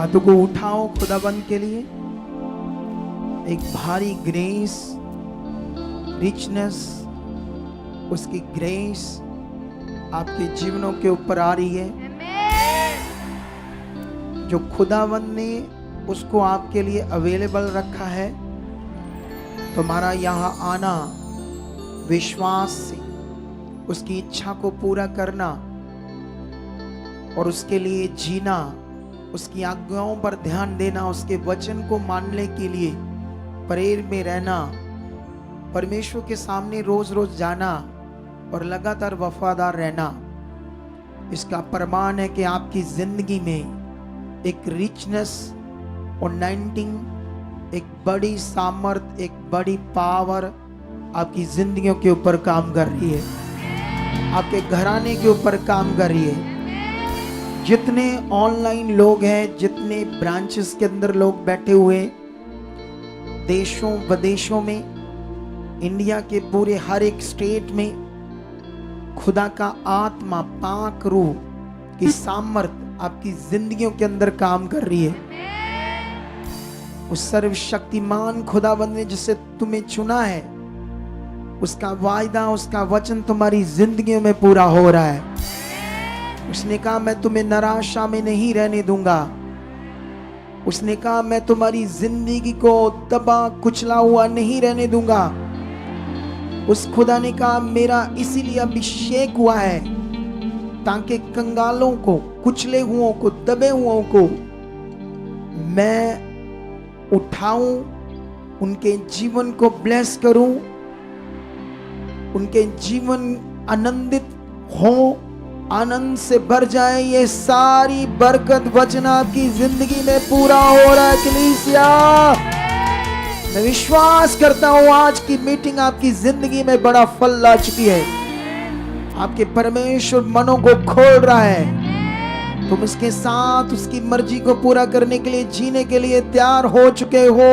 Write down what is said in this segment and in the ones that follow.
हाथों को उठाओ खुदाबंद के लिए। एक भारी ग्रेस, रिचनेस, उसकी ग्रेस आपके जीवनों के ऊपर आ रही है। जो खुदाबंद ने उसको आपके लिए अवेलेबल रखा है, तुम्हारा यहाँ आना, विश्वास से उसकी इच्छा को पूरा करना और उसके लिए जीना, उसकी आज्ञाओं पर ध्यान देना, उसके वचन को मानने के लिए प्रेयर में रहना, परमेश्वर के सामने रोज रोज जाना और लगातार वफादार रहना, इसका प्रमाण है कि आपकी जिंदगी में एक रिचनेस और 19 एक बड़ी सामर्थ, एक बड़ी पावर आपकी जिंदगियों के ऊपर काम कर रही है, आपके घराने के ऊपर काम कर रही है। जितने ऑनलाइन लोग हैं, जितने ब्रांचेस के अंदर लोग बैठे हुए, देशों विदेशों में, इंडिया के पूरे हर एक स्टेट में खुदा का आत्मा, पाक रूह की सामर्थ आपकी जिंदगियों के अंदर काम कर रही है। उस सर्वशक्तिमान खुदाबंद ने जिसे तुम्हें चुना है, उसका वायदा, उसका वचन तुम्हारी जिंदगियों में पूरा हो रहा है। उसने कहा मैं तुम्हें निराशा में नहीं रहने दूंगा। उसने कहा मैं तुम्हारी जिंदगी को दबा कुचला हुआ नहीं रहने दूंगा। उस खुदा ने कहा मेरा इसीलिए अभिषेक हुआ है ताकि कंगालों को, कुचले हुओं को, दबे हुओं को मैं उठाऊं, उनके जीवन को ब्लेस करूं, उनके जीवन आनंदित हो, आनंद से भर जाए। ये सारी बरकत वचन आपकी जिंदगी में पूरा हो रहा है कलीसिया। मैं विश्वास करता हूं आज की मीटिंग आपकी जिंदगी में बड़ा फल ला चुकी है। आपके परमेश्वर मनों को खोल रहा है। तुम उसके साथ उसकी मर्जी को पूरा करने के लिए, जीने के लिए तैयार हो चुके हो।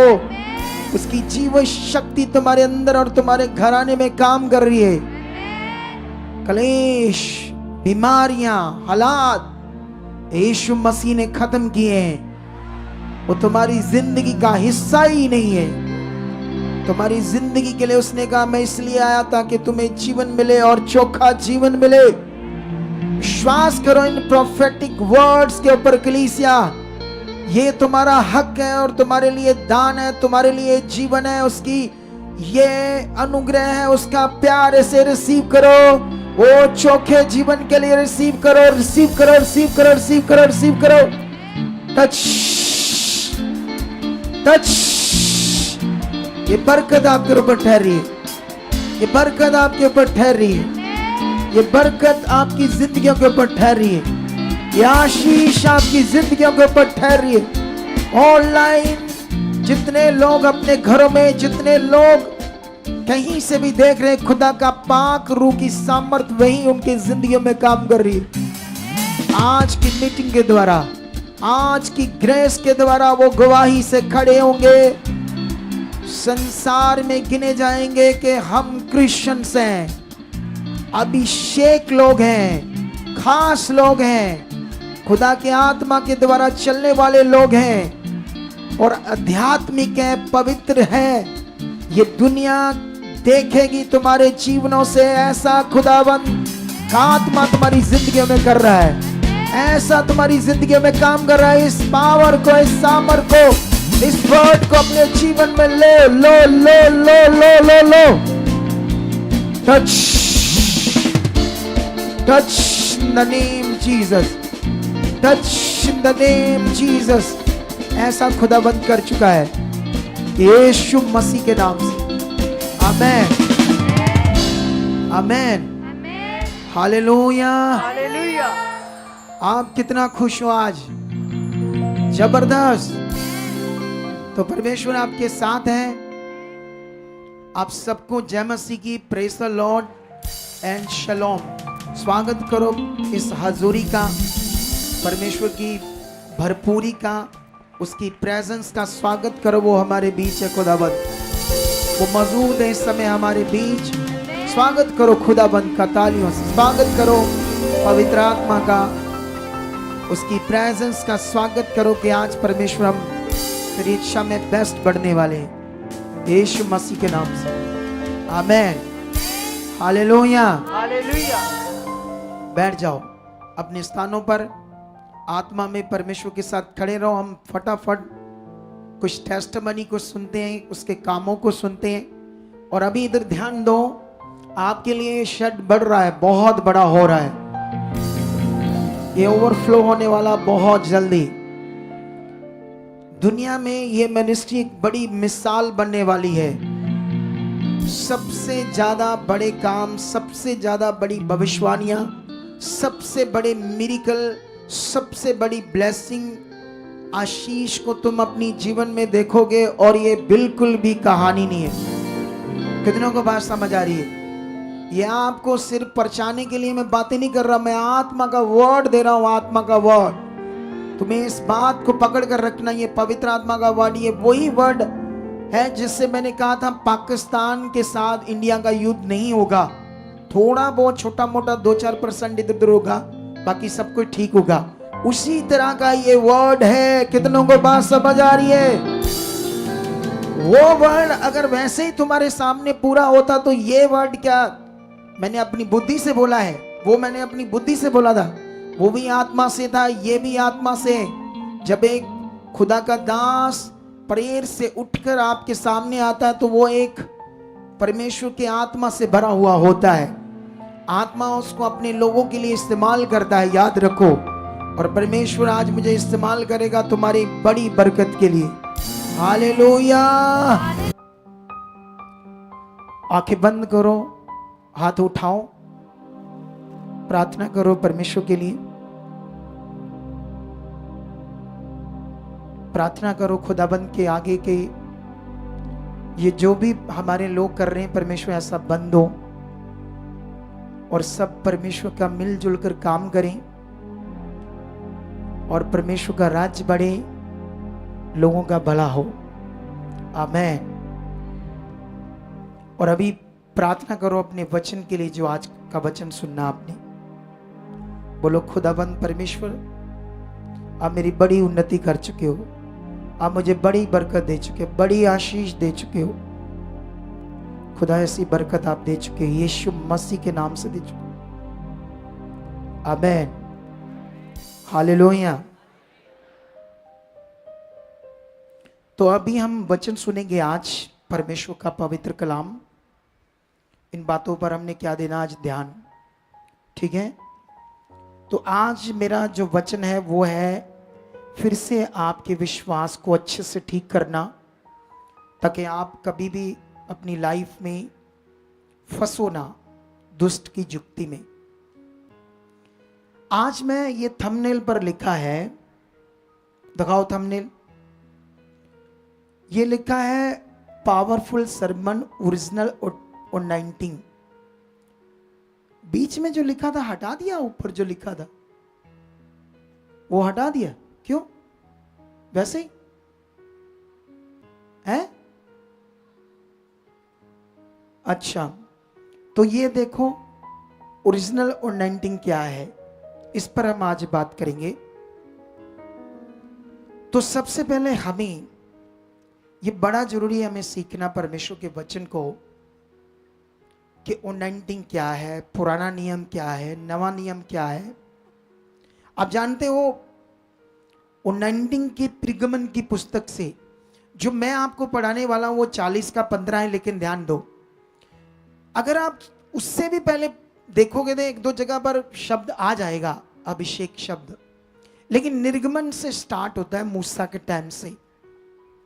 उसकी जीवन शक्ति तुम्हारे अंदर और तुम्हारे घराने में काम कर रही है। कलेश, बीमारियां, हालात यीशु मसीह ने खत्म किए हैं। वो तुम्हारी जिंदगी का हिस्सा ही नहीं है। तुम्हारी जिंदगी के लिए उसने कहा मैं इसलिए आया ताकि तुम्हें जीवन मिले और चोखा जीवन मिले। विश्वास करो इन प्रोफेटिक वर्ड्स के ऊपर कलीसिया। ये तुम्हारा हक है और तुम्हारे लिए दान है, तुम्हारे लिए जीवन है, उसकी ये अनुग्रह है, उसका प्यार। इसे रिसीव करो, वो चोखे जीवन के लिए रिसीव करो, रिसीव करो, रिसीव करो, रिसीव करो, रिसीव करो। Touch touch. ये बरकत आपके ऊपर ठहर रही है, ये बरकत आपके ऊपर ठहर रही है, ये बरकत आपकी जिंदगियों के ऊपर ठहर रही है, ये आशीष आपकी जिंदगियों के ऊपर ठहर रही है। ऑनलाइन जितने लोग अपने घरों में, जितने लोग कहीं से भी देख रहे, खुदा का पाक रूह की सामर्थ वही उनकी जिंदगियों में काम कर रही है। आज की मीटिंग के द्वारा, आज की ग्रेस के द्वारा वो गवाही से खड़े होंगे, संसार में गिने जाएंगे कि हम क्रिश्चियंस हैं, अभिषेक लोग हैं, खास लोग हैं, खुदा के आत्मा के द्वारा चलने वाले लोग हैं और आध्यात्मिक हैं, पवित्र हैं। ये दुनिया देखेगी तुम्हारे जीवनों से ऐसा खुदाबंद का आत्मा तुम्हारी जिंदगी में कर रहा है, ऐसा तुम्हारी जिंदगी में काम कर रहा है। इस पावर को, इस सामर्थ को, इस वर्ड को अपने जीवन में ले लो, लो लो लो लो लो। Touch touch in the name Jesus, touch in the name Jesus. ऐसा खुदाबंद कर चुका है यीशु मसीह के नाम से। आमेन, आमेन, हालेलुया, हालेलुया। आप कितना खुश हो आज, जबरदस्त। तो परमेश्वर आपके साथ है। आप सबको जय मसीह की, प्रेज द लॉर्ड एंड शलोम। स्वागत करो इस हजूरी का, परमेश्वर की भरपूरी का, उसकी प्रेजेंस का स्वागत करो। वो हमारे बीच है खुदाबंद, वो मौजूद है इस समय हमारे बीच। स्वागत करो खुदाबंद का, तालियों से स्वागत करो पवित्र आत्मा का। उसकी प्रेजेंस का स्वागत करो कि आज परमेश्वर हम तेरी इच्छा में बेस्ट बढ़ने वाले हैं, यीशु मसीह के नाम से, आमेन। Hallelujah, hallelujah. बैठ जाओ अपने स्थानों पर, आत्मा में परमेश्वर के साथ खड़े रहो। हम फटाफट कुछ टेस्टमनी को सुनते हैं, उसके कामों को सुनते हैं। और अभी इधर ध्यान दो, आपके लिए शेड बढ़ रहा है, बहुत बड़ा हो रहा है, ये ओवरफ्लो होने वाला बहुत जल्दी। दुनिया में ये मिनिस्ट्री एक बड़ी मिसाल बनने वाली है। सबसे ज्यादा बड़े काम, सबसे ज्यादा बड़ी भविष्यवाणियां, सबसे बड़े मिरेकल, सबसे बड़ी ब्लेसिंग, आशीष को तुम अपनी जीवन में देखोगे। और ये बिल्कुल भी कहानी नहीं है। कितनों को बात समझ आ रही है? ये आपको सिर्फ परछाने के लिए मैं बातें नहीं कर रहा, मैं आत्मा का वर्ड दे रहा हूं, आत्मा का वर्ड। तुम्हें इस बात को पकड़ कर रखना, ये पवित्र आत्मा का वर्ड, ये वही वर्ड है जिससे मैंने कहा था पाकिस्तान के साथ इंडिया का युद्ध नहीं होगा। थोड़ा बहुत छोटा मोटा 2-4% इधर उधर होगा, बाकी सब कुछ ठीक होगा। उसी तरह का ये वर्ड है। कितनों को बात समझ आ रही है? वो वर्ड अगर वैसे ही तुम्हारे सामने पूरा होता तो ये वर्ड क्या मैंने अपनी बुद्धि से बोला है, वो मैंने अपनी बुद्धि से बोला था, वो भी आत्मा से था, ये भी आत्मा से। जब एक खुदा का दास प्रेयर से उठकर आपके सामने आता है तो वो एक परमेश्वर के आत्मा से भरा हुआ होता है। आत्मा उसको अपने लोगों के लिए इस्तेमाल करता है, याद रखो। और परमेश्वर आज मुझे इस्तेमाल करेगा तुम्हारी बड़ी बरकत के लिए। हालेलुया। आंखें बंद करो, हाथ उठाओ, प्रार्थना करो परमेश्वर के लिए। प्रार्थना करो खुदाबंद के आगे के ये जो भी हमारे लोग कर रहे हैं, परमेश्वर ऐसा बंद हो और सब परमेश्वर का मिलजुल कर काम करें और परमेश्वर का राज्य बढ़े, लोगों का भला हो। आमेन। और अभी प्रार्थना करो अपने वचन के लिए, जो आज का वचन सुनना आपने। बोलो खुदाबंद परमेश्वर, आप मेरी बड़ी उन्नति कर चुके हो, आप मुझे बड़ी बरकत दे चुके हो, बड़ी आशीष दे चुके हो। खुदा ऐसी बरकत आप दे चुके हो, यीशु मसीह के नाम से दे चुके हो। आमेन। हालेलुया। तो अभी हम वचन सुनेंगे आज, परमेश्वर का पवित्र कलाम। इन बातों पर हमने क्या देना आज ध्यान, ठीक है? तो आज मेरा जो वचन है वो है फिर से आपके विश्वास को अच्छे से ठीक करना, ताकि आप कभी भी अपनी लाइफ में फंसो ना दुष्ट की जुक्ति में। आज मैं ये थंबनेल पर लिखा है, दिखाओ थंबनेल। ये लिखा है पावरफुल सरमन ओरिजिनल और 19। बीच में जो लिखा था हटा दिया, ऊपर जो लिखा था वो हटा दिया। क्यों? वैसे ही है। अच्छा, तो ये देखो ओरिजिनल और 19 क्या है, इस पर हम आज बात करेंगे। तो सबसे पहले हमें ये बड़ा जरूरी है, हमें सीखना परमेश्वर के वचन को कि ओनाइंटिंग क्या है, पुराना नियम क्या है, नवा नियम क्या है। आप जानते हो ओनाइंटिंग के त्रिगमन की पुस्तक से जो मैं आपको पढ़ाने वाला हूं वो 40 का 15 है, लेकिन ध्यान दो, अगर आप उससे भी पहले देखोगे तो एक दो जगह पर शब्द आ जाएगा अभिषेक शब्द, लेकिन निर्गमन से स्टार्ट होता है, मूसा के टाइम से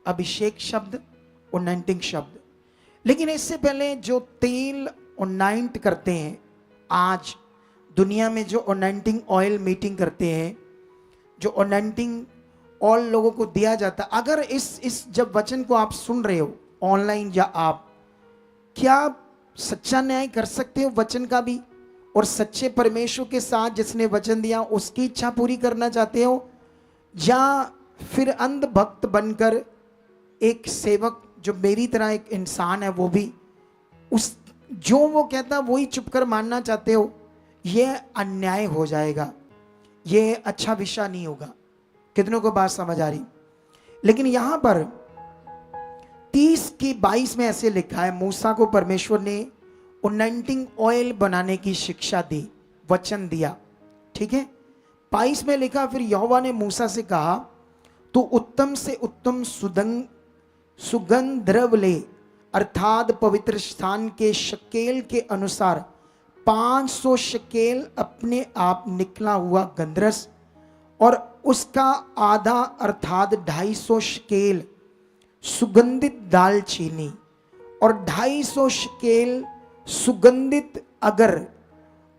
अभिषेक शब्द ओनाइंटिंग शब्द। लेकिन इससे पहले जो तेल ओनाइंट करते हैं, आज दुनिया में जो ओनाइंटिंग ऑयल मीटिंग करते हैं, जो ओनाइंटिंग ऑयल लोगों को दिया जाता है, अगर इस जब वचन को आप सुन रहे हो ऑनलाइन या आप, क्या आप सच्चा न्याय कर सकते हो वचन का भी, और सच्चे परमेश्वर के साथ जिसने वचन दिया उसकी इच्छा पूरी करना चाहते हो, या फिर अंध भक्त बनकर एक सेवक जो मेरी तरह एक इंसान है वो भी उस जो वो कहता वही चुप कर मानना चाहते हो? यह अन्याय हो जाएगा, ये अच्छा विषय नहीं होगा। कितनों को बात समझ आ रही? लेकिन यहां पर 30 की 22 में ऐसे लिखा है, मूसा को परमेश्वर ने अनॉइंटिंग ऑयल बनाने की शिक्षा दी, वचन दिया। ठीक है, 22 में लिखा, फिर यहोवा ने मूसा से कहा, तू उत्तम से उत्तम सुगंध द्रव्य ले, अर्थात पवित्र स्थान के शकेल के अनुसार 500 शकेल अपने आप निकला हुआ गंधरस, और उसका आधा अर्थात 250 शकेल सुगंधित दालचीनी, और 250 शकेल सुगंधित अगर,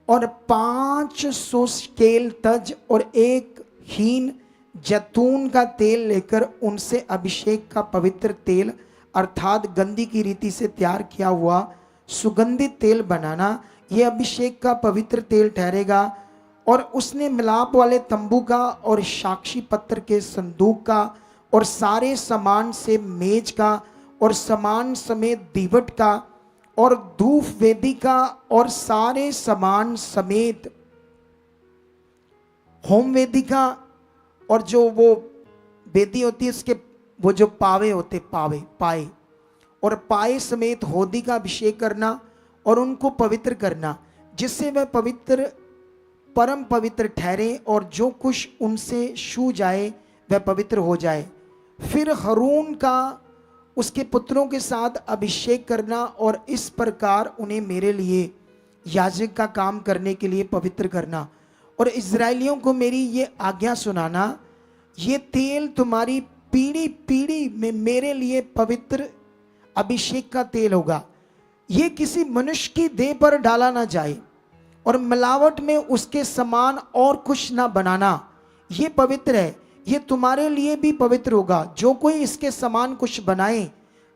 और 500 शकेल तज, और एक हीन जैतून का तेल लेकर उनसे अभिषेक का पवित्र तेल अर्थात गंधी की रीति से तैयार किया हुआ सुगंधित तेल बनाना। यह अभिषेक का पवित्र तेल ठहरेगा। और उसने मिलाप वाले तंबू का और साक्षी पत्र के संदूक का और सारे सामान से मेज का और सामान समेत दीवट का और धूप वेदी का और सारे सामान समेत होम वेदी का, और जो वो वेदी होती है उसके वो जो पावे होते, पाए और पाए समेत होदी का अभिषेक करना और उनको पवित्र करना, जिससे वह पवित्र परम पवित्र ठहरे, और जो कुछ उनसे छू जाए वह पवित्र हो जाए। फिर हरून का उसके पुत्रों के साथ अभिषेक करना और इस प्रकार उन्हें मेरे लिए याजक का काम करने के लिए पवित्र करना। और इज़राइलियों को मेरी ये आज्ञा सुनाना, ये तेल तुम्हारी पीढ़ी पीढ़ी में मेरे लिए पवित्र अभिषेक का तेल होगा। ये किसी मनुष्य की देह पर डाला ना जाए, और मिलावट में उसके समान और कुछ ना बनाना। ये पवित्र है, ये तुम्हारे लिए भी पवित्र होगा। जो कोई इसके समान कुछ बनाए,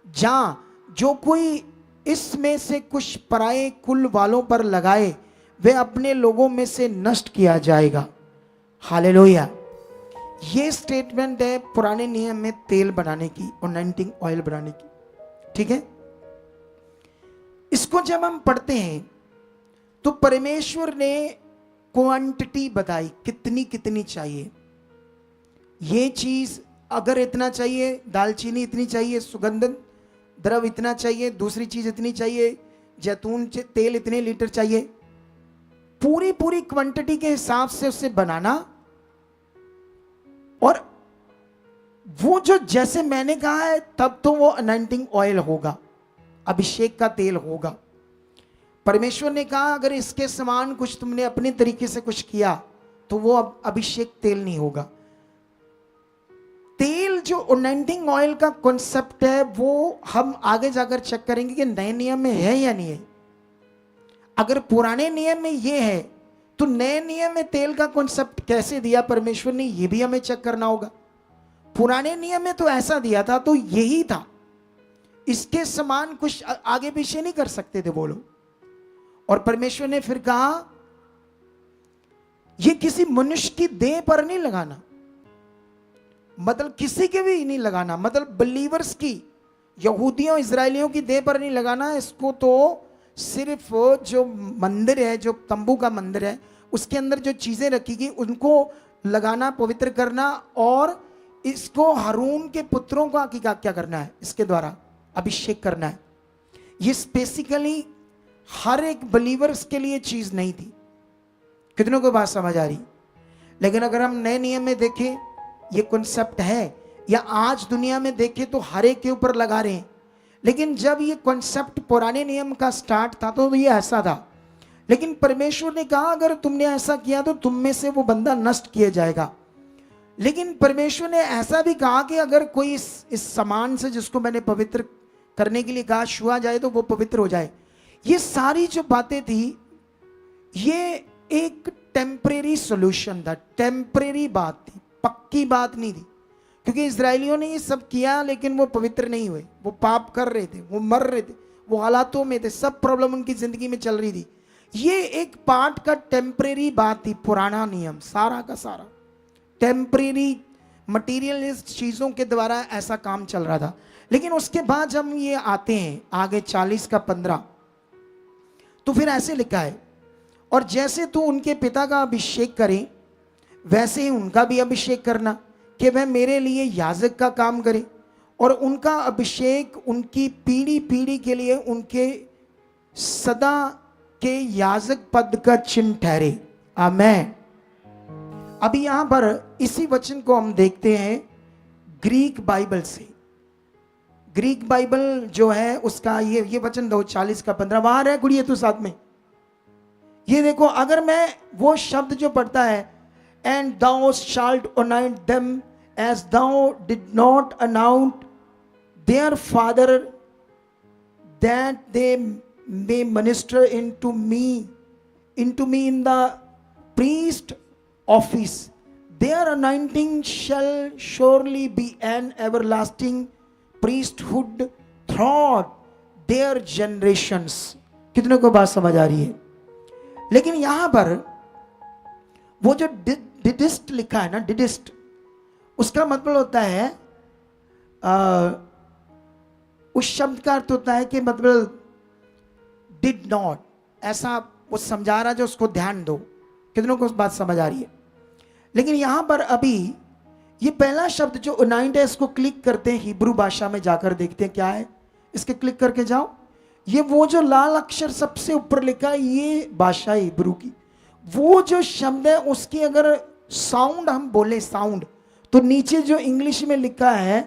जो कोई इसमें से कुछ पराये कुल वालों पर लगाए, वे अपने लोगों में से नष्ट किया जाएगा। हालेलुया। ये स्टेटमेंट है पुराने नियम में तेल बनाने की, अनॉइंटिंग ऑयल बनाने की। ठीक है, इसको जब हम पढ़ते हैं तो परमेश्वर ने क्वांटिटी बताई, कितनी कितनी चाहिए। ये चीज अगर इतना चाहिए, दालचीनी इतनी चाहिए, सुगंधन द्रव इतना चाहिए, दूसरी चीज इतनी चाहिए, जैतून तेल इतने लीटर चाहिए, पूरी पूरी क्वांटिटी के हिसाब से उसे बनाना। और वो जो जैसे मैंने कहा है तब तो वो अनॉइंटिंग ऑयल होगा, अभिषेक का तेल होगा। परमेश्वर ने कहा अगर इसके समान कुछ तुमने अपने तरीके से कुछ किया तो वो अब अभिषेक तेल नहीं होगा। तेल जो अनॉइंटिंग ऑयल का कॉन्सेप्ट है वो हम आगे जाकर चेक करेंगे कि नए नियम में है या नहीं है। अगर पुराने नियम में ये है तो नए नियम में तेल का कॉन्सेप्ट कैसे दिया परमेश्वर ने, ये भी हमें चेक करना होगा। पुराने नियम में तो ऐसा दिया था तो यही था, इसके समान कुछ आगे पीछे नहीं कर सकते थे बोलो। और परमेश्वर ने फिर कहा ये किसी मनुष्य की देह पर नहीं लगाना, मतलब किसी के भी नहीं लगाना, मतलब बिलीवर्स की, यहूदियों इजरायलियों की देह पर नहीं लगाना। इसको तो सिर्फ जो मंदिर है, जो तंबू का मंदिर है, उसके अंदर जो चीजें रखी गई उनको लगाना, पवित्र करना। और इसको हारून के पुत्रों का क्या करना है, इसके द्वारा अभिषेक करना है। ये स्पेसिकली हर एक बिलीवर्स के लिए चीज नहीं थी। कितनों को बात समझ आ रही? लेकिन अगर हम नए नियम में देखें ये कॉन्सेप्ट है, या आज दुनिया में देखें तो हर एक के ऊपर लगा रहे हैं। लेकिन जब ये कॉन्सेप्ट पुराने नियम का स्टार्ट था तो ये ऐसा था। लेकिन परमेश्वर ने कहा अगर तुमने ऐसा किया तो तुम में से वो बंदा नष्ट किया जाएगा। लेकिन परमेश्वर ने ऐसा भी कहा कि अगर कोई इस सामान से जिसको मैंने पवित्र करने के लिए कहा छुआ जाए तो वो पवित्र हो जाए। ये सारी जो बातें थी ये एक टेम्परेरी सॉल्यूशन था, टेम्परेरी बात थी, पक्की बात नहीं थी। क्योंकि इजरायलियों ने ये सब किया लेकिन वो पवित्र नहीं हुए, वो पाप कर रहे थे, वो मर रहे थे, वो हालातों में थे, सब प्रॉब्लम उनकी जिंदगी में चल रही थी। ये एक पार्ट का टेम्परेरी बात थी। पुराना नियम सारा का सारा टेम्परेरी मटीरियलिस्ट चीजों के द्वारा ऐसा काम चल रहा था। लेकिन उसके बाद जब ये आते हैं आगे 40 का 15 तो फिर ऐसे लिखा है और जैसे तू उनके पिता का अभिषेक करें वैसे ही उनका भी अभिषेक करना कि वह मेरे लिए याजक का काम करे, और उनका अभिषेक उनकी पीढ़ी पीढ़ी के लिए उनके सदा के याजक पद का चिन्ह ठहरे। आमेन। अभी यहां पर इसी वचन को हम देखते हैं ग्रीक बाइबल से। ग्रीक बाइबल जो है उसका ये वचन दो 40 का 15 बाहर है गुड़िया तू साथ में। ये देखो, अगर मैं वो शब्द जो पढ़ता है and thou shalt anoint them as thou did not anoint their father, that they may minister into me in the priest office. Their anointing shall surely be an everlasting priesthood throughout their generations. कितने को बात समझ आ रही है? लेकिन यहां पर वो जो डिडिस्ट लिखा है ना, डिडिस्ट, उसका मतलब होता है उस शब्द का अर्थ होता है कि मतलब डिड नॉट, ऐसा वो समझा रहा जो उसको ध्यान दो। कितनों को बात समझ आ रही है? लेकिन यहां पर अभी ये पहला शब्द जो अनाइंट है, इसको क्लिक करते हैं, हिब्रू भाषा में जाकर देखते हैं क्या है। इसके क्लिक करके जाओ, ये वो जो लाल अक्षर सबसे ऊपर लिखा है, ये भाषा है हिब्रू की। वो जो शब्द है उसकी अगर साउंड हम बोले साउंड, तो नीचे जो इंग्लिश में लिखा है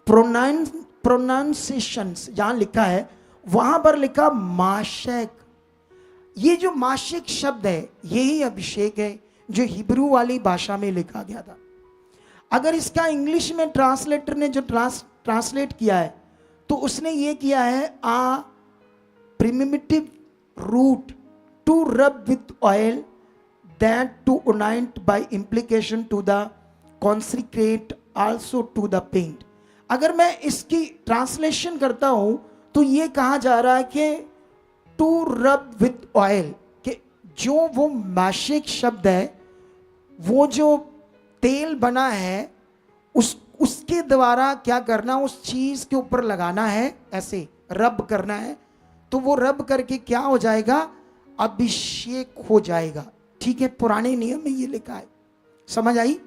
प्रोनाउंसिएशंस, जहां लिखा है वहां पर लिखा माशेक। ये जो माशेक शब्द है यही अभिषेक है जो हिब्रू वाली भाषा में लिखा गया था। अगर इसका इंग्लिश में ट्रांसलेटर ने जो ट्रांसलेट किया है तो उसने ये किया है a primitive root to rub with oil, that to anoint by implication to the consecrate, also to the paint. अगर मैं इसकी ट्रांसलेशन करता हूं तो ये कहा जा रहा है कि to rub with oil, कि जो वो माशिक शब्द है, वो जो तेल बना है उसके द्वारा क्या करना, उस चीज के ऊपर लगाना है, ऐसे रब करना है, तो वो रब करके क्या हो जाएगा, अभिषेक हो जाएगा। ठीक है, पुराने नियम में ये लिखा है, समझ आई?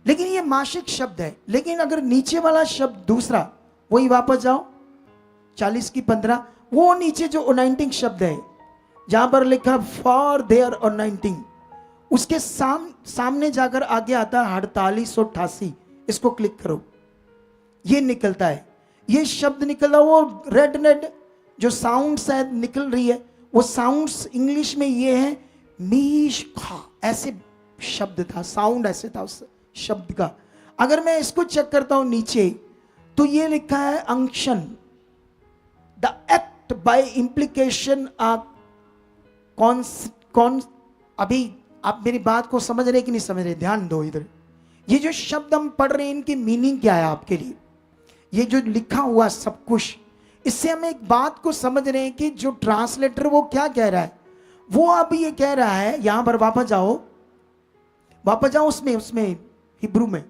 लेकिन ये माशिक शब्द है। लेकिन अगर नीचे वाला शब्द दूसरा, वही वापस जाओ 40 की 15, वो नीचे जो अनाइंटिंग शब्द है जहां पर लिखा फॉर देयर अनाइंटिंग, उसके सामने जाकर आगे आता है 4888। इसको क्लिक करो, ये निकलता है, ये शब्द निकला, वो रेड रेड जो साउंड शायद निकल रही है, वो साउंड्स इंग्लिश में ये है मीशखा, ऐसे शब्द था, साउंड ऐसे था उस शब्द का। अगर मैं इसको चेक करता हूं नीचे, तो ये लिखा है unction, the act by implication of कौन। अभी आप मेरी बात को समझ रहे कि नहीं समझ रहे? ध्यान दो इधर। ये जो शब्द हम पढ़ रहे हैं इनकी मीनिंग क्या है आपके लिए? ये जो लिखा हुआ सब कुछ, इससे हम एक बात को समझ रहे हैं कि जो ट्रांसलेटर वो क्या कह रहा है। वो अब ये कह रहा है, यहां पर वापस जाओ उसमें हिब्रू में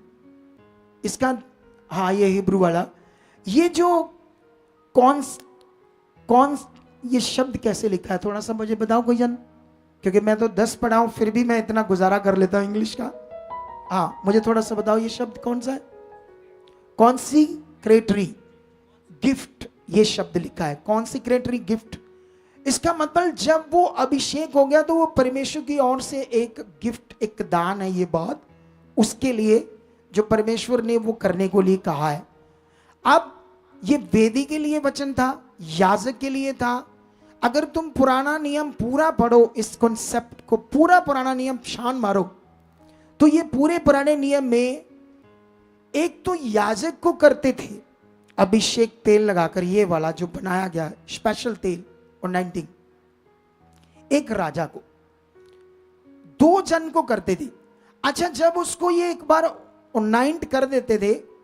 इसका, हाँ ये हिब्रू वाला, ये जो कौन ये शब्द कैसे लिखा है थोड़ा सा मुझे बताओ कोई जन, क्योंकि मैं तो 10 पढ़ा हूं फिर भी मैं इतना गुजारा कर लेता हूं इंग्लिश का। हाँ मुझे थोड़ा सा बताओ ये शब्द कौन सा है? कॉन्सिक्रेटरी गिफ्ट, ये शब्द लिखा है कॉन्सिक्रेटरी गिफ्ट। इसका मतलब जब वो अभिषेक हो गया तो वो परमेश्वर की ओर से एक गिफ्ट, एक दान है ये बात, उसके लिए जो परमेश्वर ने वो करने को लिए कहा है। अब ये वेदी के लिए वचन था, याजक के लिए था। अगर तुम पुराना नियम पूरा पढ़ो, इस कॉन्सेप्ट को पूरा पुराना नियम छान मारो, तो ये पूरे पुराने नियम में एक तो याजक को करते थे अभिषेक तेल लगाकर, ये वाला जो बनाया गया स्पेशल तेल और 19, एक राजा को, 2 जन को करते थे। अच्छा जब उसको ये एक बार उन्नाइंट कर देते थे,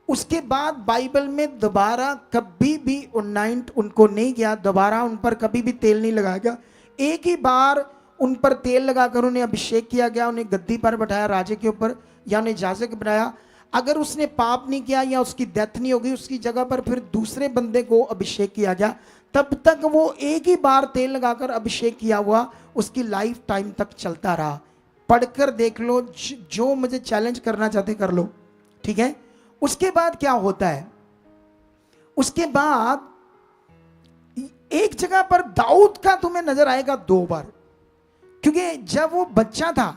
उसके बाद बाइबल में दोबारा कभी भी उन्नाइंट उनको नहीं किया, दोबारा उन पर कभी भी तेल नहीं लगाया गया। एक ही बार उन पर तेल लगाकर उन्हें अभिषेक किया गया, उन्हें गद्दी पर बैठाया राजे के ऊपर, या उन्हें याजक बनाया। अगर उसने पाप नहीं किया या उसकी डेथ नहीं होगी, उसकी जगह पर फिर दूसरे बंदे को अभिषेक किया गया। तब तक वो एक ही बार तेल लगाकर अभिषेक किया हुआ उसकी लाइफ टाइम तक चलता रहा। पढ़कर देख लो, जो मुझे चैलेंज करना चाहते कर लो, ठीक है। उसके बाद क्या होता है, उसके बाद एक जगह पर दाऊद का तुम्हें नजर आएगा 2 बार, क्योंकि जब वो बच्चा था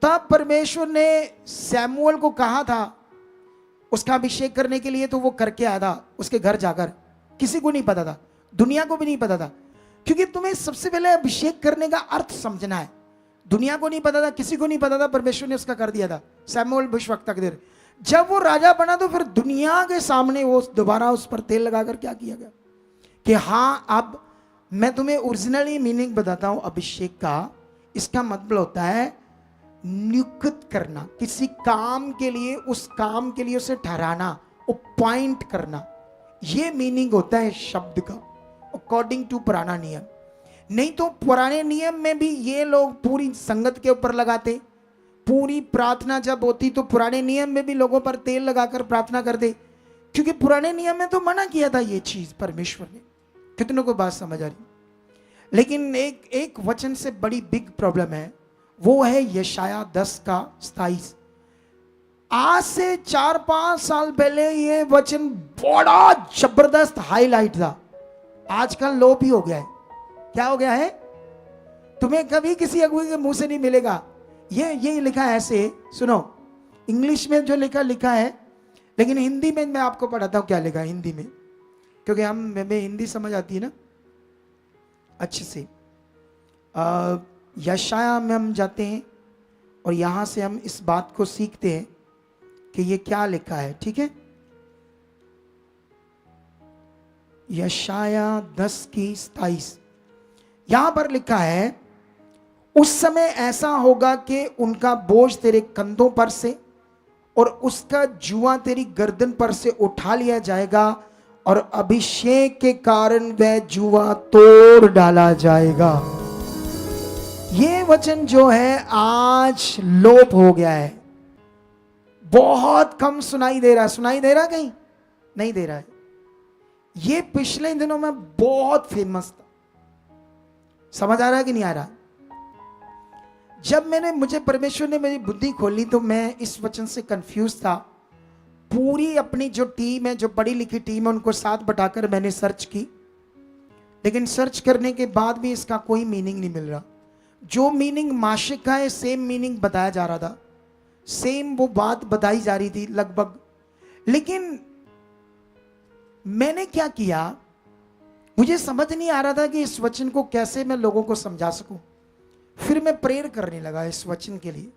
तब परमेश्वर ने सैमुअल को कहा था उसका अभिषेक करने के लिए, तो वो करके आया था उसके घर जाकर। किसी को नहीं पता था, दुनिया को भी नहीं पता था, क्योंकि तुम्हें सबसे पहले अभिषेक करने का अर्थ समझना है। दुनिया को नहीं पता था, किसी को नहीं पता था, परमेश्वर ने उसका कर दिया था सैमुअल भविष्यवक्ता के देर। जब वो राजा बना तो फिर दुनिया के सामने वो दोबारा उस पर तेल लगाकर क्या किया गया कि हाँ, अब मैं तुम्हें ओरिजिनली मीनिंग बताता हूं अभिषेक का। इसका मतलब होता है नियुक्त करना, किसी काम के लिए, उस काम के लिए उसे ठहराना, अपॉइंट करना, ये मीनिंग होता है शब्द का, अकॉर्डिंग टू पुराना नियम। नहीं तो पुराने नियम में भी ये लोग पूरी संगत के ऊपर लगाते, पूरी प्रार्थना जब होती तो पुराने नियम में भी लोगों पर तेल लगाकर प्रार्थना करते, क्योंकि पुराने नियम में तो मना किया था ये चीज परमेश्वर ने। कितनों को बात समझ आ रही? लेकिन एक वचन से बड़ी बिग प्रॉब्लम है, वो है यशाया 10 का 27। आज से 4-5 साल पहले ये वचन बड़ा जबरदस्त हाईलाइट था, आजकल लो भी हो गया है। क्या हो गया है? तुम्हें कभी किसी अगुए के मुंह से नहीं मिलेगा ये लिखा है ऐसे, सुनो इंग्लिश में जो लिखा है, लेकिन हिंदी में मैं आपको पढ़ाता हूं क्या लिखा है हिंदी में, क्योंकि हमें हिंदी समझ आती है ना अच्छे से। यशाया में हम जाते हैं और यहां से हम इस बात को सीखते हैं कि ये क्या लिखा है, ठीक है। यशाया 10 की 27 यहां पर लिखा है, उस समय ऐसा होगा कि उनका बोझ तेरे कंधों पर से और उसका जुआ तेरी गर्दन पर से उठा लिया जाएगा और अभिषेक के कारण वह जुआ तोड़ डाला जाएगा। ये वचन जो है आज लोप हो गया है, बहुत कम सुनाई दे रहा है। सुनाई दे रहा है? कहीं नहीं दे रहा है। ये पिछले दिनों में बहुत फेमस था। समझ आ रहा है कि नहीं आ रहा? जब मुझे परमेश्वर ने मेरी बुद्धि खोली तो मैं इस वचन से कंफ्यूज था। पूरी अपनी जो टीम है, जो पढ़ी लिखी टीम है, उनको साथ बटाकर मैंने सर्च की, लेकिन सर्च करने के बाद भी इसका कोई मीनिंग नहीं मिल रहा। जो मीनिंग माशिक का है सेम मीनिंग बताया जा रहा था, सेम वो बात बताई जा रही थी लगभग। लेकिन मैंने क्या किया, मुझे समझ नहीं आ रहा था कि इस वचन को कैसे मैं लोगों को समझा सकूं। फिर मैं प्रेयर करने लगा इस वचन के लिए।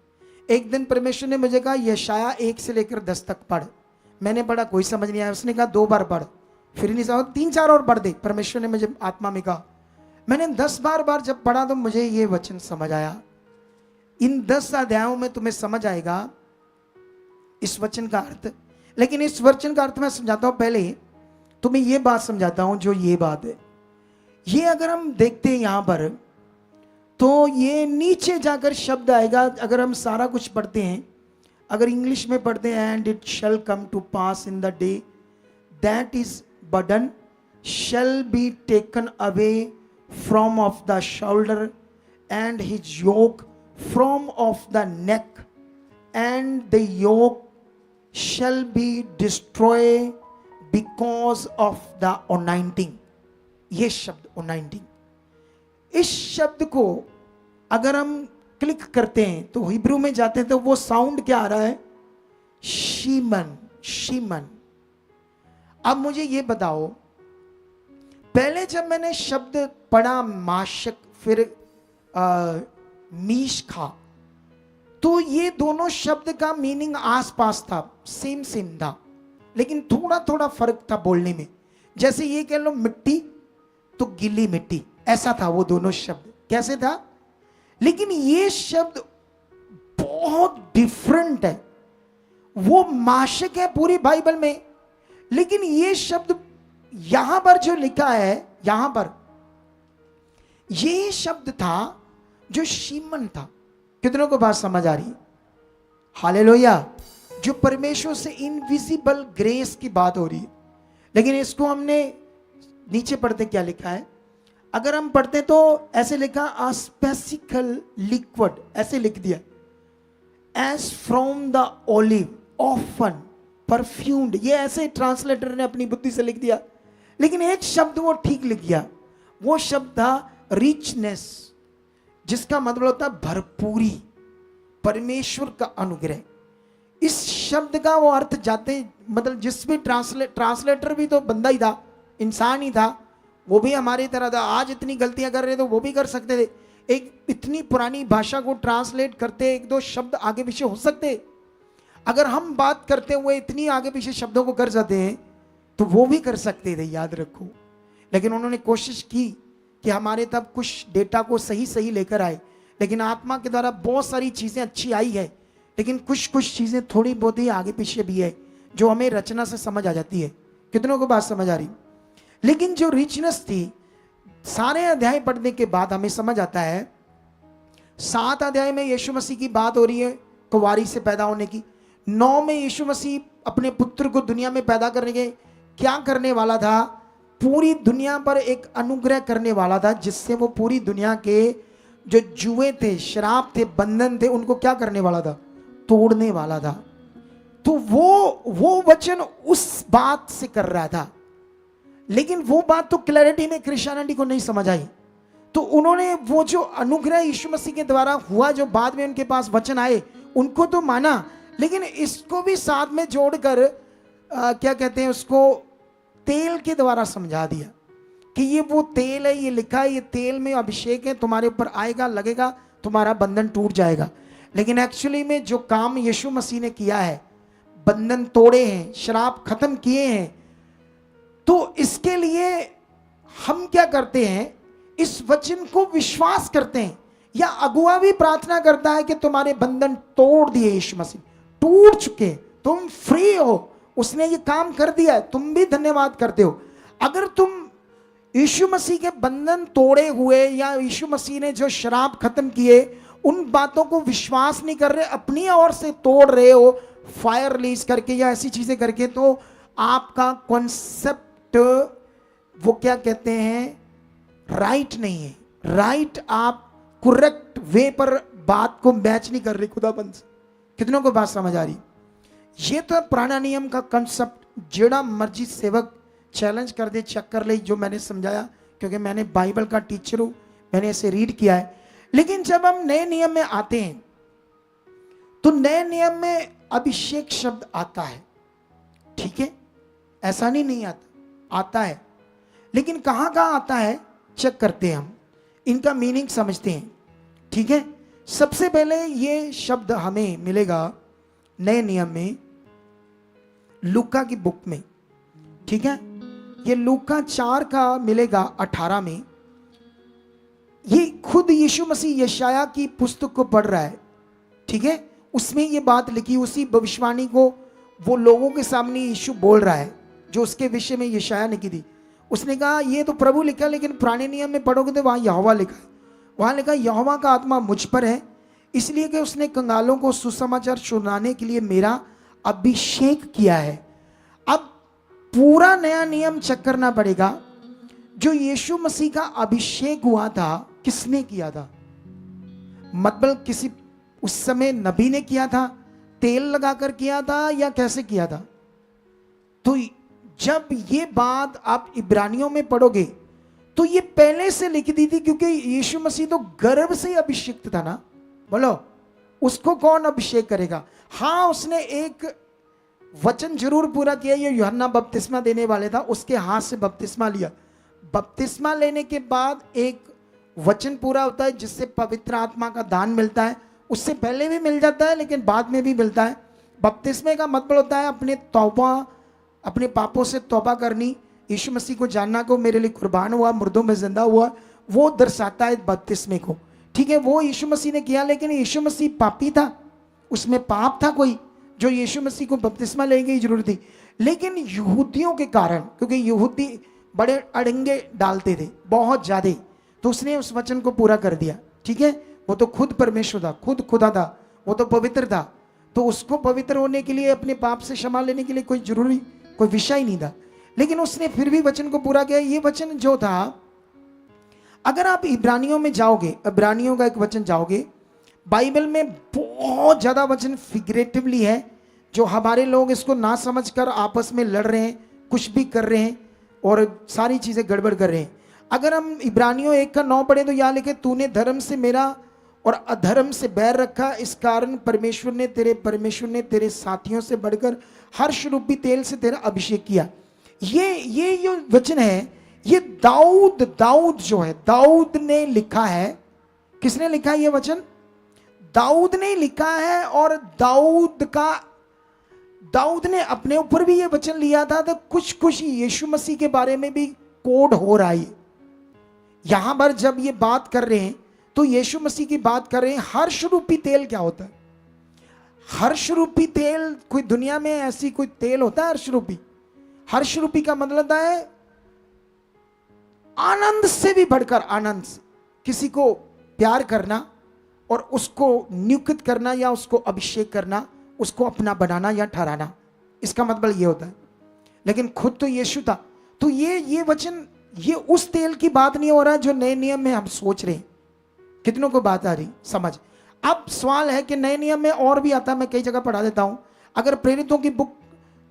एक दिन परमेश्वर ने मुझे कहा यशाया 1 से लेकर 10 तक पढ़। मैंने पढ़ा, कोई समझ नहीं आया। उसने कहा 2 बार पढ़, फिर नहीं समझ, 3-4 और पढ़ दे। परमेश्वर ने मुझे आत्मा में कहा। मैंने 10 बार जब पढ़ा तो मुझे ये वचन समझ आया। इन 10 अध्यायों में तुम्हें समझ आएगा इस वचन का अर्थ। लेकिन इस वचन का अर्थ मैं समझाता हूं, पहले तुम्हें ये बात समझाता हूं। जो ये बात है, ये अगर हम देखते हैं यहां पर, तो ये नीचे जाकर शब्द आएगा। अगर हम सारा कुछ पढ़ते हैं, अगर इंग्लिश में पढ़ते हैं, and it shall come to pass in the day that is burden shall be taken away from off the shoulder and his yoke from off the neck and the yoke shall be destroy because of the anointing. ये शब्द anointing, इस शब्द को अगर हम click करते हैं तो हिब्रू में जाते हैं तो वो साउंड क्या आ रहा है? शीमन, शीमन। अब मुझे ये बताओ, पहले जब मैंने शब्द पढ़ा माशक, फिर मीशखा, तो ये दोनों शब्द का मीनिंग आसपास था, सेम था, लेकिन थोड़ा थोड़ा फर्क था बोलने में। जैसे ये कह लो मिट्टी तो गीली मिट्टी, ऐसा था वो दोनों शब्द। कैसे था? लेकिन ये शब्द बहुत डिफरेंट है। वो माशक है पूरी बाइबल में, लेकिन ये शब्द यहां पर जो लिखा है, यहां पर ये शब्द था जो शीमन था। कितनों को बात समझ आ रही है? हालेलुया। जो परमेश्वर से इनविजिबल ग्रेस की बात हो रही है। लेकिन इसको हमने नीचे पढ़ते क्या लिखा है, अगर हम पढ़ते तो ऐसे लिखा, आ स्पेसिकल लिक्विड, ऐसे लिख दिया। As from the olive often perfumed, ये ऐसे ट्रांसलेटर ने अपनी बुद्धि से लिख दिया, लेकिन एक शब्द वो ठीक लिख गया, वो शब्द था रिचनेस, जिसका मतलब होता है भरपूरी, परमेश्वर का अनुग्रह। इस शब्द का वो अर्थ जाते, मतलब जिस भी ट्रांसलेटर भी तो बंदा ही था, इंसान ही था, वो भी हमारी तरह था। आज इतनी गलतियां कर रहे तो वो भी कर सकते थे। एक इतनी पुरानी भाषा को ट्रांसलेट करते एक दो शब्द आगे पीछे हो सकते, अगर हम बात करते हुए इतनी आगे पीछे शब्दों को कर जाते हैं तो वो भी कर सकते थे, याद रखो। लेकिन उन्होंने कोशिश की कि हमारे तब कुछ डेटा को सही सही लेकर आए, लेकिन आत्मा के द्वारा बहुत सारी चीजें अच्छी आई है, लेकिन कुछ चीजें थोड़ी बहुत ही आगे पीछे भी है जो हमें रचना से समझ आ जाती है। कितनों को बात समझ आ रही? लेकिन जो रिचनेस थी, सारे अध्याय पढ़ने के बाद हमें समझ आता है, 7 अध्याय में यीशु मसीह की बात हो रही है कुंवारी से पैदा होने की। 9 में यीशु मसीह अपने पुत्र को दुनिया में पैदा करने के क्या करने वाला था? पूरी दुनिया पर एक अनुग्रह करने वाला था, जिससे वो पूरी दुनिया के जो जुए थे, शराब थे, बंधन थे, उनको क्या करने वाला था? तोड़ने वाला था। तो वो वचन उस बात से कर रहा था, लेकिन वो बात तो क्लैरिटी में क्रिश्चियनिटी को नहीं समझ आई। तो उन्होंने वो जो अनुग्रह यीशु मसीह के द्वारा हुआ, जो बाद में उनके पास वचन आए, उनको तो माना, लेकिन इसको भी साथ में जोड़कर क्या कहते हैं उसको, तेल के द्वारा समझा दिया कि ये वो तेल है, ये लिखा है, ये तेल में अभिषेक है, तुम्हारे ऊपर आएगा, लगेगा, तुम्हारा बंधन टूट जाएगा। लेकिन एक्चुअली में जो काम यीशु मसीह ने किया है, बंधन तोड़े हैं, शराब खत्म किए हैं, तो इसके लिए हम क्या करते हैं? इस वचन को विश्वास करते हैं, या अगुआ भी प्रार्थना करता है कि तुम्हारे बंधन तोड़ दिए यीशु मसीह, टूट चुके, तुम फ्री हो, उसने ये काम कर दिया है, तुम भी धन्यवाद करते हो। अगर तुम यीशु मसीह के बंधन तोड़े हुए, या यीशु मसीह ने जो शराब खत्म किए, उन बातों को विश्वास नहीं कर रहे, अपनी ओर से तोड़ रहे हो, फायर रिलीज करके या ऐसी चीजें करके, तो आपका कॉन्सेप्ट वो क्या कहते हैं, राइट नहीं है। राइट, आप करेक्ट वे पर बात को मैच नहीं कर रहे खुदाबंद से। कितनों को बात समझ आ रही? ये तो पुराना नियम का कंसेप्ट, जेड़ा मर्जी सेवक चैलेंज कर दे, चेक कर ले, जो मैंने समझाया, क्योंकि मैंने बाइबल का टीचर हूं, मैंने इसे रीड किया है। लेकिन जब हम नए नियम में आते हैं, तो नए नियम में अभिषेक शब्द आता है, ठीक है, ऐसा नहीं आता, आता है, लेकिन कहां कहां आता है चेक करते हैं, हम इनका मीनिंग समझते हैं, ठीक है। सबसे पहले ये शब्द हमें मिलेगा नए नियम में, लूका की बुक में, ठीक है। ये लूका 4 का मिलेगा 18 में। ये खुद यीशु मसीह यशाया की पुस्तक को पढ़ रहा है, ठीक है, उसमें ये बात लिखी, उसी भविष्यवाणी को वो लोगों के सामने यीशु बोल रहा है, जो उसके विषय में यशाया ने की थी। उसने कहा ये तो प्रभु लिखा, लेकिन पुराने नियम में पढ़ोगे तो वहां यहोवा लिखा है, वहां लिखा यहोवा का आत्मा मुझ पर है, इसलिए कि उसने कंगालों को सुसमाचार सुनाने के लिए मेरा अभिषेक किया है। अब पूरा नया नियम चेक करना पड़ेगा, जो यीशु मसीह का अभिषेक हुआ था, किसने किया था? मतलब किसी उस समय नबी ने किया था, तेल लगाकर किया था, या कैसे किया था? तो जब ये बात आप इब्रानियों में पढ़ोगे तो ये पहले से लिख दी थी, क्योंकि यीशु मसीह तो गर्भ से ही अभिषेक था ना। बोलो, उसको कौन अभिषेक करेगा? हाँ, उसने एक वचन जरूर पूरा किया, ये यूहन्ना बपतिस्मा देने वाले था, उसके हाथ से बपतिस्मा लिया। बपतिस्मा लेने के बाद एक वचन पूरा होता है, जिससे पवित्र आत्मा का दान मिलता है। उससे पहले भी मिल जाता है, लेकिन बाद में भी मिलता है। बपतिस्मे का मतलब होता है अपने तौबा, अपने पापों से तौबा करनी, यीशु मसीह को जानना को मेरे लिए कुर्बान हुआ, मुर्दों में जिंदा हुआ, वो दर्शाता है बपतिस्मे को, ठीक है। वो यीशु मसीह ने किया, लेकिन यीशु मसीह पापी था, उसमें पाप था कोई, जो यीशु मसीह को बपतिस्मा लेने की जरूरत थी। लेकिन यहूदियों के कारण, क्योंकि यहूदी बड़े अड़ंगे डालते थे बहुत ज्यादा, तो उसने उस वचन को पूरा कर दिया, ठीक है। वो तो खुद परमेश्वर था, खुद खुदा था, वो तो पवित्र था, तो उसको पवित्र होने के लिए, अपने पाप से क्षमा लेने के लिए कोई जरूरी कोई विषय ही नहीं था, लेकिन उसने फिर भी वचन को पूरा किया। ये वचन जो था, अगर आप इब्रानियों में जाओगे, इब्रानियों का एक वचन जाओगे, बाइबल में बहुत ज्यादा वचन फिगरेटिवली है, जो हमारे लोग इसको ना समझकर आपस में लड़ रहे हैं, कुछ भी कर रहे हैं और सारी चीजें गड़बड़ कर रहे हैं। अगर हम इब्रानियों 1:9 पढ़े तो यहाँ लिखे, तूने धर्म से मेरा और अधर्म से बैर रखा, इस कारण परमेश्वर ने तेरे साथियों से बढ़कर हर्ष रूपी तेल से तेरा अभिषेक किया। ये जो वचन है, ये दाऊद जो है, दाऊद ने लिखा है। किसने लिखा है ये वचन? दाऊद ने लिखा है। और दाऊद ने अपने ऊपर भी ये वचन लिया था, तो कुछ यीशु मसीह के बारे में भी कोड हो रहा है। यहां पर जब ये बात कर रहे हैं तो यीशु मसीह की बात कर रहे हैं। हर्ष रूपी तेल क्या होता है? हर्ष रूपी तेल, कोई दुनिया में ऐसी कोई तेल होता है हर्ष रूपी? हर्ष रूपी का मतलब है आनंद से भी बढ़कर आनंद से किसी को प्यार करना और उसको नियुक्त करना या उसको अभिषेक करना, उसको अपना बनाना या ठहराना, इसका मतलब ये होता है। लेकिन खुद तो यीशु था। तो ये वचन, ये उस तेल की बात नहीं हो रहा जो नए नियम में हम सोच रहे हैं। कितनों को बात आ रही समझ? अब सवाल है कि नए नियम में और भी आता है, मैं कई जगह पढ़ा देता हूं। अगर प्रेरितों की बुक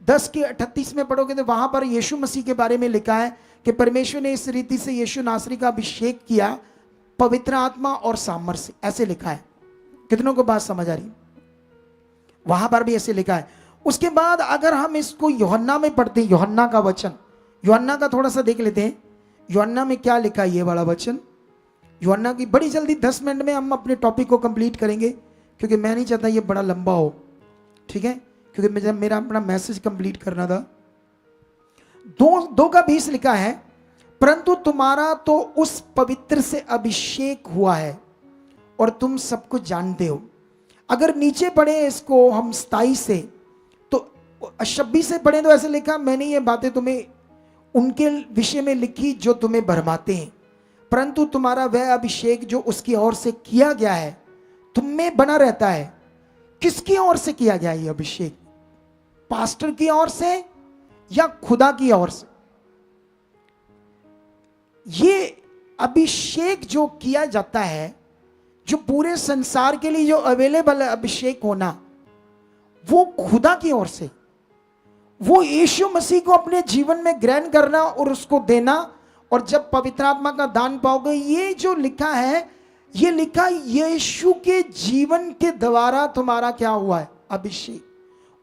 10:38 में पढ़ोगे तो वहां पर यीशु मसीह के बारे में लिखा है कि परमेश्वर ने इस रीति से यीशु नासरी का अभिषेक किया पवित्र आत्मा और सामर्थ से, ऐसे लिखा है। कितनों को बात समझ आ रही? वहां पर भी ऐसे लिखा है। उसके बाद अगर हम इसको यूहन्ना में पढ़ते हैं, यूहन्ना का वचन, यूहन्ना का थोड़ा सा देख लेते हैं। यूहन्ना में क्या लिखा है ये वाला वचन? यूहन्ना की बड़ी जल्दी 10 मिनट में हम अपने टॉपिक को कंप्लीट करेंगे, क्योंकि मैं नहीं चाहता ये बड़ा लंबा हो, ठीक है? क्योंकि मेरा अपना मैसेज कंप्लीट करना था। 2:20 लिखा है, परंतु तुम्हारा तो उस पवित्र से अभिषेक हुआ है और तुम सब कुछ जानते हो। अगर नीचे पढ़े इसको हम 27 से, तो 26 से पढ़े तो ऐसे लिखा, मैंने ये बातें तुम्हें उनके विषय में लिखी जो तुम्हें भरमाते हैं, परंतु तुम्हारा वह अभिषेक जो उसकी ओर से किया गया है तुम में बना रहता है। किसकी ओर से किया गया ये अभिषेक? पास्टर की ओर से या खुदा की ओर से? ये अभिषेक जो किया जाता है, जो पूरे संसार के लिए जो अवेलेबल है अभिषेक होना, वो खुदा की ओर से, वो यीशु मसीह को अपने जीवन में ग्रहण करना और उसको देना। और जब पवित्र आत्मा का दान पाओगे, ये जो लिखा है, ये लिखा यीशु के जीवन के द्वारा तुम्हारा क्या हुआ है? अभिषेक।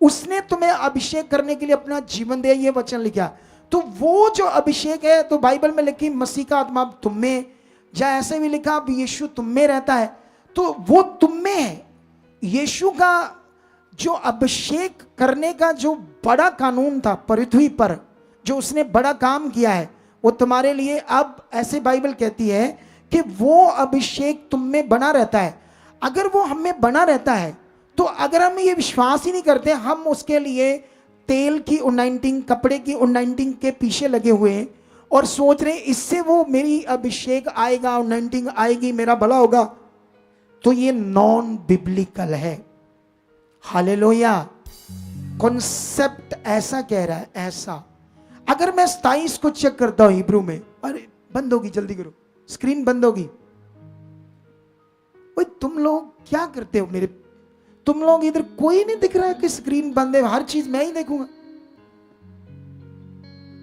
उसने तुम्हें अभिषेक करने के लिए अपना जीवन दिया, ये वचन लिखा। तो वो जो अभिषेक है, तो बाइबल में लिखी मसीह का आत्मा तुम में, या ऐसे भी लिखा अब यीशु तुम में रहता है, तो वो तुम में है। यीशु का जो अभिषेक करने का जो बड़ा कानून था पृथ्वी पर, जो उसने बड़ा काम किया है, वो तुम्हारे लिए अब, ऐसे बाइबल कहती है कि वो अभिषेक तुम में बना रहता है। अगर वो हम में बना रहता है, तो अगर हम ये विश्वास ही नहीं करते, हम उसके लिए तेल की अनॉइंटिंग, कपड़े की अनॉइंटिंग के पीछे लगे हुए हैं और सोच रहे इससे वो मेरी अभिषेक आएगा, अनॉइंटिंग आएगी, मेरा भला होगा, तो ये नॉन बिब्लिकल है। हालेलुया। कॉन्सेप्ट ऐसा कह रहा है, ऐसा। अगर मैं 27 को चेक करता हूं हिब्रू में, अरे बंद होगी, जल्दी करो, स्क्रीन बंद होगी। ओए तुम लोग क्या करते हो मेरे? तुम लोग इधर कोई नहीं दिख रहा है कि स्क्रीन बंद है? हर चीज मैं ही देखूंगा।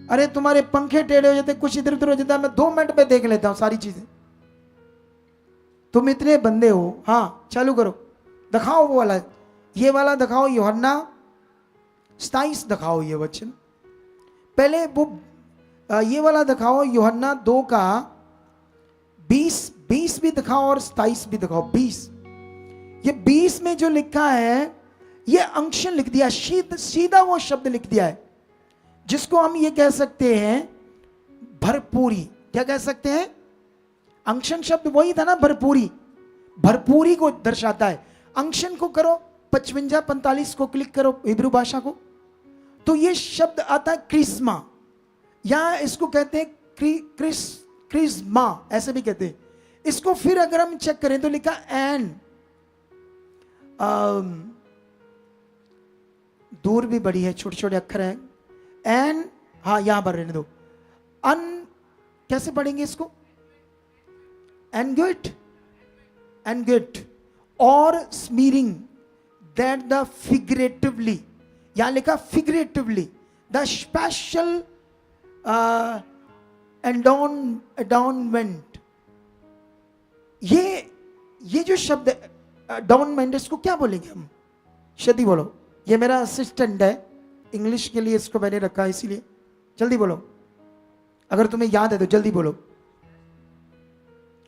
अरे तुम्हारे पंखे टेढ़े हो जाते, कुछ इधर उधर हो जाता है, मैं 2 मिनट में देख लेता हूं सारी चीजें। तुम इतने बंदे हो। हाँ चालू करो, दिखाओ वो वाला, ये वाला दिखाओ, यूहन्ना 27 दिखाओ ये वचन। पहले वो ये वाला दिखाओ, यूहन्ना 2:20 भी दिखाओ और 27 भी दिखाओ। 20, ये 20 में जो लिखा है, ये अंक्शन लिख दिया, सीधा वो शब्द लिख दिया है जिसको हम ये कह सकते हैं भरपूरी। क्या कह सकते हैं? अंक्शन शब्द वही था ना, भरपूरी। भरपूरी को दर्शाता है। अंक्शन को करो, 55-45 को क्लिक करो हिब्रू भाषा को, तो ये शब्द आता है क्रिस्मा, या इसको कहते हैं क्रिस्मा, ऐसे भी कहते हैं इसको। फिर अगर हम चेक करें तो लिखा एन, दूर भी बड़ी है, छोटे छोटे अक्षर हैं। एन, हाँ यहां पर रहने दो। अन कैसे पढ़ेंगे इसको? एनगेट, एनगेट। और स्मीरिंग दैट द फिगरेटिवली, यहां लिखा फिगरेटिवली, द स्पेशल एडॉर्नमेंट। ये जो शब्द एडॉर्नमेंट, इसको क्या बोलेंगे हम? शदी बोलो। ये मेरा असिस्टेंट है, इंग्लिश के लिए इसको मैंने रखा है, इसीलिए जल्दी बोलो, अगर तुम्हें याद है तो जल्दी बोलो।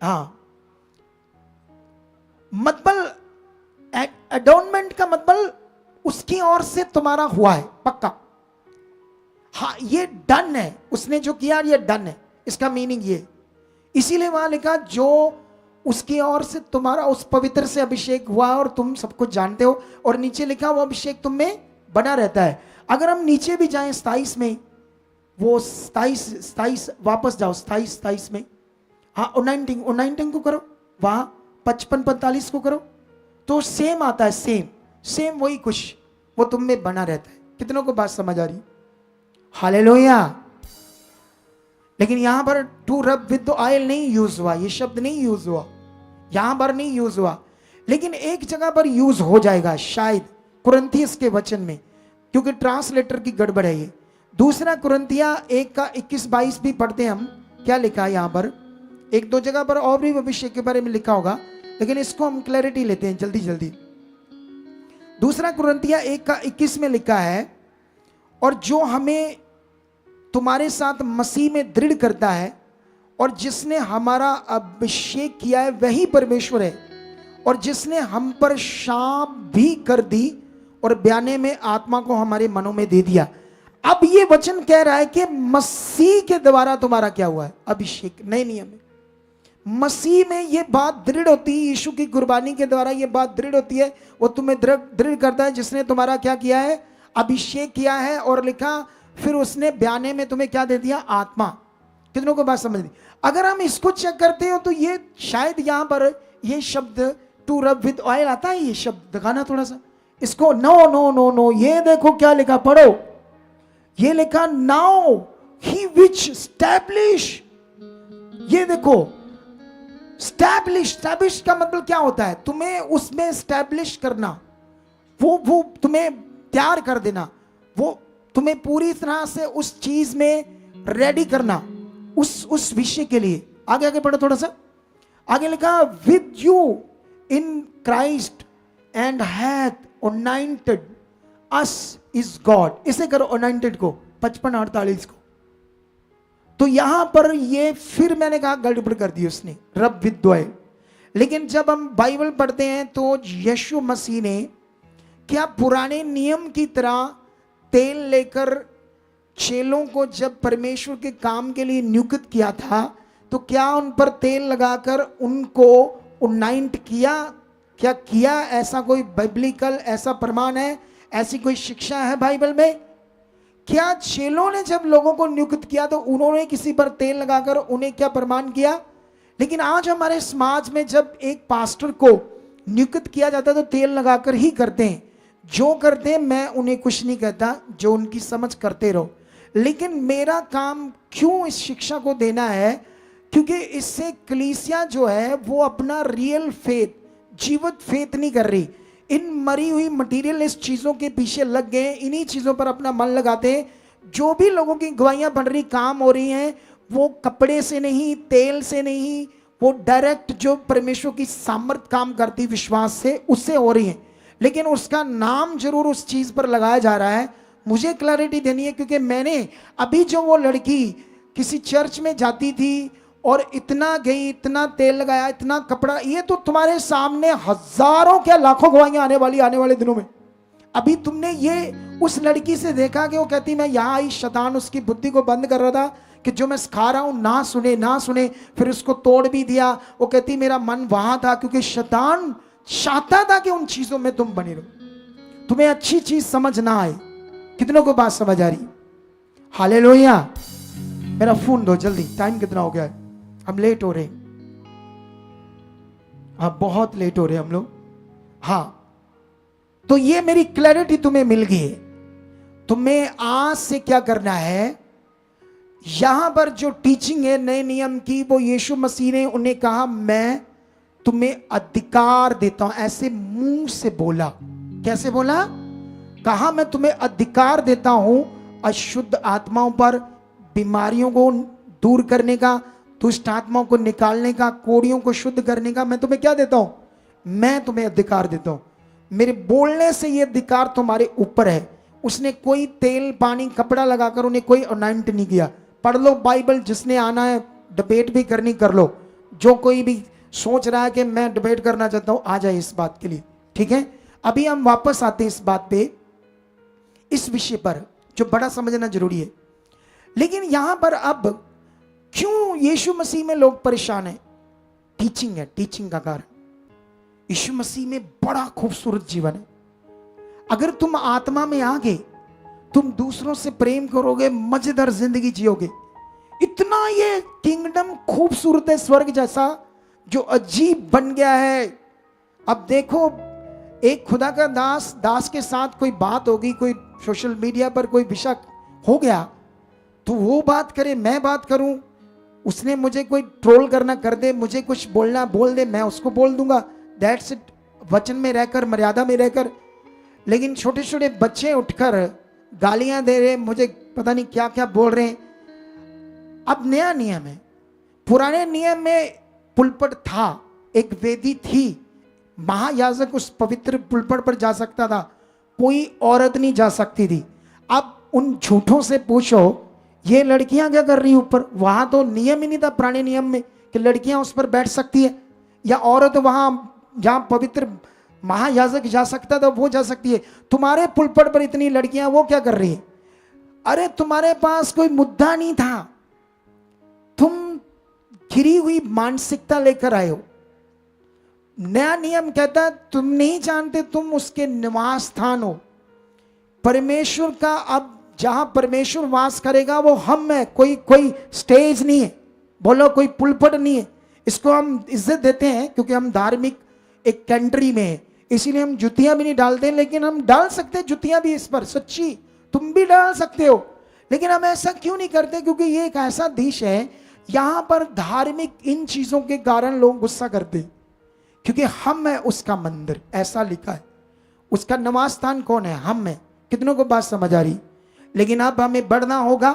हाँ, मतलब एडॉर्नमेंट का मतलब उसकी ओर से तुम्हारा हुआ है, पक्का। हाँ, ये डन है, उसने जो किया ये डन है, इसका मीनिंग ये। इसीलिए वहां लिखा जो उसकी ओर से तुम्हारा उस पवित्र से अभिषेक हुआ और तुम सब कुछ जानते हो, और नीचे लिखा वो अभिषेक तुम में बना रहता है। अगर हम नीचे भी जाएं 27 में, वो 27 वापस जाओ 27 में, हाँ 19 को करो, वहां 55-45 को करो, तो सेम आता है, सेम वही कुछ वो तुम में बना रहता है। कितनों को बात समझ आ रही? हालेलुया। लेकिन यहां पर टू रब विद ऑयल नहीं यूज हुआ, ये शब्द नहीं यूज हुआ, यहां पर नहीं यूज हुआ, लेकिन एक जगह पर यूज हो जाएगा शायद कुरिन्थियस के वचन में, क्योंकि ट्रांसलेटर की गड़बड़ है ये। दूसरा कुरिन्थिया 1 का 21-22 भी पढ़ते हैं हम, क्या लिखा है यहां पर? एक दो जगह पर और भी अभिषेक के बारे में लिखा होगा, लेकिन इसको हम क्लैरिटी लेते हैं जल्दी। दूसरा कुरिन्थिया 1 का 21 में लिखा है, और जो हमें तुम्हारे साथ मसीह में दृढ़ करता है और जिसने हमारा अभिषेक किया है वही परमेश्वर है, और जिसने हम पर शाप भी कर दी और बयाने में आत्मा को हमारे मनों में दे दिया। अब ये वचन कह रहा है कि मसीह के द्वारा तुम्हारा क्या हुआ है? अभिषेक। नए नियम में मसीह में ये बात दृढ़ होती है, यीशु की कुर्बानी के द्वारा ये बात दृढ़ होती है, वो तुम्हें दृढ़ करता है, जिसने तुम्हारा क्या किया है? अभिषेक किया है। और लिखा फिर उसने बयाने में तुम्हें क्या दे दिया? आत्मा। कितनों को बात समझ ली? अगर हम इसको चेक करते हो तो ये शायद यहां पर ये शब्द टू रब विद ऑयल आता है, ये शब्द दिखाना थोड़ा सा इसको। नो, ये देखो क्या लिखा, पढ़ो। ये लिखा नाउ ही विच स्टैब्लिश, ये देखो स्टैब्लिश का मतलब क्या होता है? तुम्हें उसमें स्टैब्लिश करना, वो तुम्हें तैयार कर देना, वो तुम्हें पूरी तरह से उस चीज में रेडी करना, उस विषय के लिए। आगे पढ़ो थोड़ा सा आगे, लिखा with you in Christ and hath anointed us is God. इसे करो अनॉइंटेड को 55-48 को। तो यहां पर ये फिर मैंने कहा गड़बड़ कर दी उसने, रब विद ऑयल। लेकिन जब हम बाइबल पढ़ते हैं तो यीशु मसीह ने क्या पुराने नियम की तरह तेल लेकर चेलों को जब परमेश्वर के काम के लिए नियुक्त किया था, तो क्या उन पर तेल लगाकर उनको अनॉइंट किया? क्या किया? ऐसा कोई बाइबलिकल ऐसा प्रमाण है? ऐसी कोई शिक्षा है बाइबल में? क्या चेलों ने जब लोगों को नियुक्त किया तो उन्होंने किसी पर तेल लगाकर उन्हें क्या प्रमाण किया? लेकिन आज हमारे समाज में जब एक पास्टर को नियुक्त किया जाता है तो तेल लगाकर ही करते हैं। जो करते हैं मैं उन्हें कुछ नहीं कहता, जो उनकी समझ करते रहो, लेकिन मेरा काम क्यों इस शिक्षा को देना है? क्योंकि इससे कलीसिया जो है वो अपना रियल फेथ, जीवित फेथ नहीं कर रही। इन मरी हुई मटीरियलिस्ट चीजों के पीछे लग गए, इन्हीं चीजों पर अपना मन लगाते हैं। जो भी लोगों की गवाहियां बन रही, काम हो रही हैं, वो कपड़े से नहीं, तेल से नहीं, वो डायरेक्ट जो परमेश्वर की सामर्थ काम करती विश्वास से, उससे हो रही है। लेकिन उसका नाम जरूर उस चीज पर लगाया जा रहा है। मुझे क्लैरिटी देनी है, क्योंकि मैंने अभी जो वो लड़की किसी चर्च में जाती थी और इतना गई, इतना तेल लगाया, इतना कपड़ा, ये तो तुम्हारे सामने हजारों क्या लाखों गवाहियां आने वाले दिनों में। अभी तुमने ये उस लड़की से देखा कि वो कहती मैं यहां आई, शैतान उसकी बुद्धि को बंद कर रहा था कि जो मैं सिखा रहा हूं ना सुने, फिर उसको तोड़ भी दिया। वो कहती मेरा मन वहां था, क्योंकि शैतान चाहता था कि उन चीजों में तुम बने रहो, तुम्हें अच्छी चीज समझ ना आए। कितनों को बात समझ आ रही? हालेलुया। मेरा फोन दो जल्दी, टाइम कितना हो गया है, हम लेट हो रहे, हाँ बहुत लेट हो रहे हम लोग। हाँ, तो ये मेरी क्लैरिटी तुम्हें मिल गई है। तुम्हें आज से क्या करना है? यहां पर जो टीचिंग है नए नियम की, वो यीशु मसीह ने उन्हें कहा मैं तुम्हें अधिकार देता हूं। ऐसे मुंह से बोला। कैसे बोला? कहा मैं तुम्हें अधिकार देता हूं अशुद्ध आत्माओं पर, बीमारियों को दूर करने का, दुष्ट आत्माओं को निकालने का, कोड़ियों को शुद्ध करने का। मैं तुम्हें क्या देता हूं? मैं तुम्हें अधिकार देता हूं। मेरे बोलने से ये अधिकार तुम्हारे ऊपर है। उसने कोई तेल पानी कपड़ा लगाकर उन्हें कोई अनाइंट नहीं किया। पढ़ लो बाइबल, जिसने आना है डिबेट भी करनी कर लो। जो कोई भी सोच रहा है कि मैं डिबेट करना चाहता हूं, आ जाए इस बात के लिए, ठीक है। अभी हम वापस आते हैं इस बात पे, इस विषय पर जो बड़ा समझना जरूरी है। लेकिन यहां पर अब क्यों यीशु मसीह में लोग परेशान हैं? टीचिंग है, टीचिंग का कारण। यीशु मसीह में बड़ा खूबसूरत जीवन है। अगर तुम आत्मा में आ गए, तुम दूसरों से प्रेम करोगे, मजेदार जिंदगी जियोगे। इतना ये किंगडम खूबसूरत है, स्वर्ग जैसा, जो अजीब बन गया है। अब देखो, एक खुदा का दास के साथ कोई बात होगी, कोई सोशल मीडिया पर कोई विषय हो गया, तो वो बात करे, मैं बात करूं, उसने मुझे कोई ट्रोल करना कर दे, मुझे कुछ बोलना बोल दे, मैं उसको बोल दूंगा। दैट्स इट, वचन में रहकर, मर्यादा में रहकर। लेकिन छोटे छोटे बच्चे उठकर गालियां दे रहे, मुझे पता नहीं क्या क्या बोल रहे हैं। अब नया नियम है। पुराने नियम में पुलपट था, एक वेदी थी, महायाजक उस पवित्र पुलपट पर जा सकता था, कोई औरत नहीं जा सकती थी। अब उन झूठों से पूछो, ये लड़कियां क्या कर रही ऊपर? वहां तो नियम ही नहीं था पुराने नियम में कि लड़कियां उस पर बैठ सकती है, या औरत वहां जहां पवित्र महायाजक जा सकता था वो जा सकती है। तुम्हारे पुलपट पर इतनी लड़कियां, वो क्या कर रही है? अरे तुम्हारे पास कोई मुद्दा नहीं था, तुम गिरी हुई मानसिकता लेकर आए हो। नया नियम कहता है तुम नहीं जानते तुम उसके निवास स्थान हो, परमेश्वर का। अब जहां परमेश्वर वास करेगा वो हम है, कोई स्टेज नहीं है, बोलो कोई पुलपट नहीं है। इसको हम इज्जत देते हैं क्योंकि हम धार्मिक एक कंट्री में है, इसीलिए हम जुतियां भी नहीं डालते, लेकिन हम डाल सकते हैं जुतियां भी इस पर, सच्ची, तुम भी डाल सकते हो। लेकिन हम ऐसा क्यों नहीं करते? क्योंकि ये एक ऐसा देश है, यहां पर धार्मिक इन चीजों के कारण लोग गुस्सा करते हैं, क्योंकि हम है उसका मंदिर, ऐसा लिखा है। उसका निवास स्थान कौन है? हम है। कितनों को बात समझ आ रही? लेकिन अब हमें बढ़ना होगा,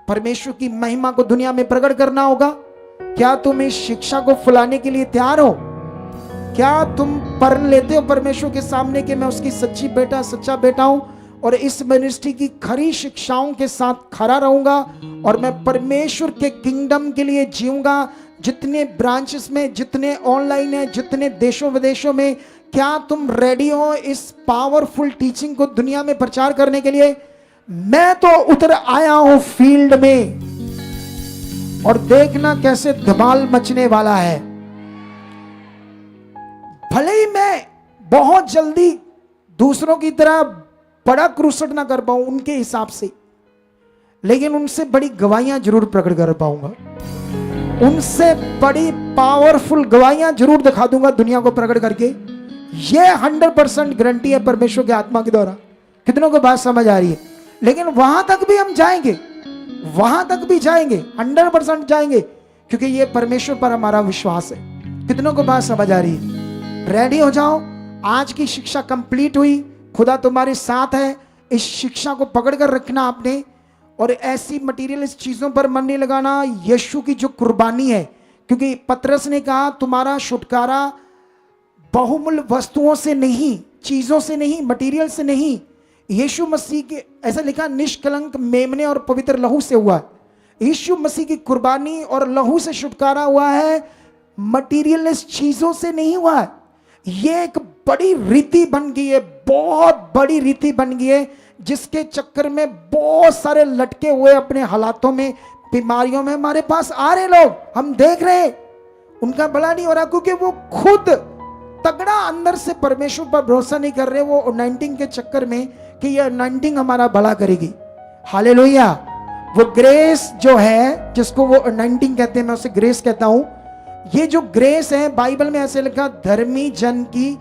परमेश्वर की महिमा को दुनिया में प्रकट करना होगा। क्या तुम इस शिक्षा को फैलाने के लिए तैयार हो? क्या तुम प्रण लेते हो परमेश्वर के सामने कि मैं उसकी सच्ची बेटा, सच्चा बेटा हूं, और इस मिनिस्ट्री की खरी शिक्षाओं के साथ खड़ा रहूंगा, और मैं परमेश्वर के किंगडम के लिए जीऊंगा? जितने ब्रांचेस में, जितने ऑनलाइन है, जितने देशों विदेशों में, क्या तुम रेडी हो इस पावरफुल टीचिंग को दुनिया में प्रचार करने के लिए? मैं तो उतर आया हूं फील्ड में, और देखना कैसे धमाल मचने वाला है। भले ही मैं बहुत जल्दी दूसरों की तरह बड़ा क्रूसेड ना कर पाऊं उनके हिसाब से, लेकिन उनसे बड़ी गवाहियां जरूर प्रकट कर पाऊंगा, उनसे बड़ी पावरफुल गवाहियां जरूर दिखा दूंगा दुनिया को प्रकट करके। यह 100% गारंटी है परमेश्वर के आत्मा के द्वारा। कितनों को बात समझ आ रही है? लेकिन वहां तक भी हम जाएंगे, वहां तक भी जाएंगे, 100% जाएंगे, क्योंकि यह परमेश्वर पर हमारा विश्वास है। कितनों को बात समझ आ रही है? रेडी हो जाओ। आज की शिक्षा कंप्लीट हुई, खुदा तुम्हारे साथ है। इस शिक्षा को पकड़ कर रखना आपने, और ऐसी मटीरियलिस्ट चीजों पर मन नहीं लगाना। यीशु की जो कुर्बानी है, क्योंकि पतरस ने कहा तुम्हारा छुटकारा बहुमूल्य वस्तुओं से नहीं, चीजों से नहीं, मटीरियल से नहीं, यीशु मसीह के, ऐसा लिखा, निष्कलंक मेमने और पवित्र लहू से हुआ। यीशु मसीह की कुर्बानी और लहू से छुटकारा हुआ है, मटीरियलिस्ट चीजों से नहीं हुआ है। ये एक बड़ी रीति बन गई है, बहुत बड़ी रीति बन गई है, जिसके चक्कर में बहुत सारे लटके हुए अपने हालातों में, बीमारियों में हमारे पास आ रहे लोग, हम देख रहे हैं, उनका भला नहीं हो रहा, क्योंकि वो खुद तगड़ा अंदर से परमेश्वर पर भरोसा नहीं कर रहे। वो अनॉइंटिंग के चक्कर में कि ये अनॉइंटिंग हमारा भला करेगी। हालेलुया। वो ग्रेस जो है, जिसको वो अनॉइंटिंग कहते हैं, मैं उसे ग्रेस कहता हूं। ये जो ग्रेस है, बाइबल में ऐसे लिखा, धर्मी जन की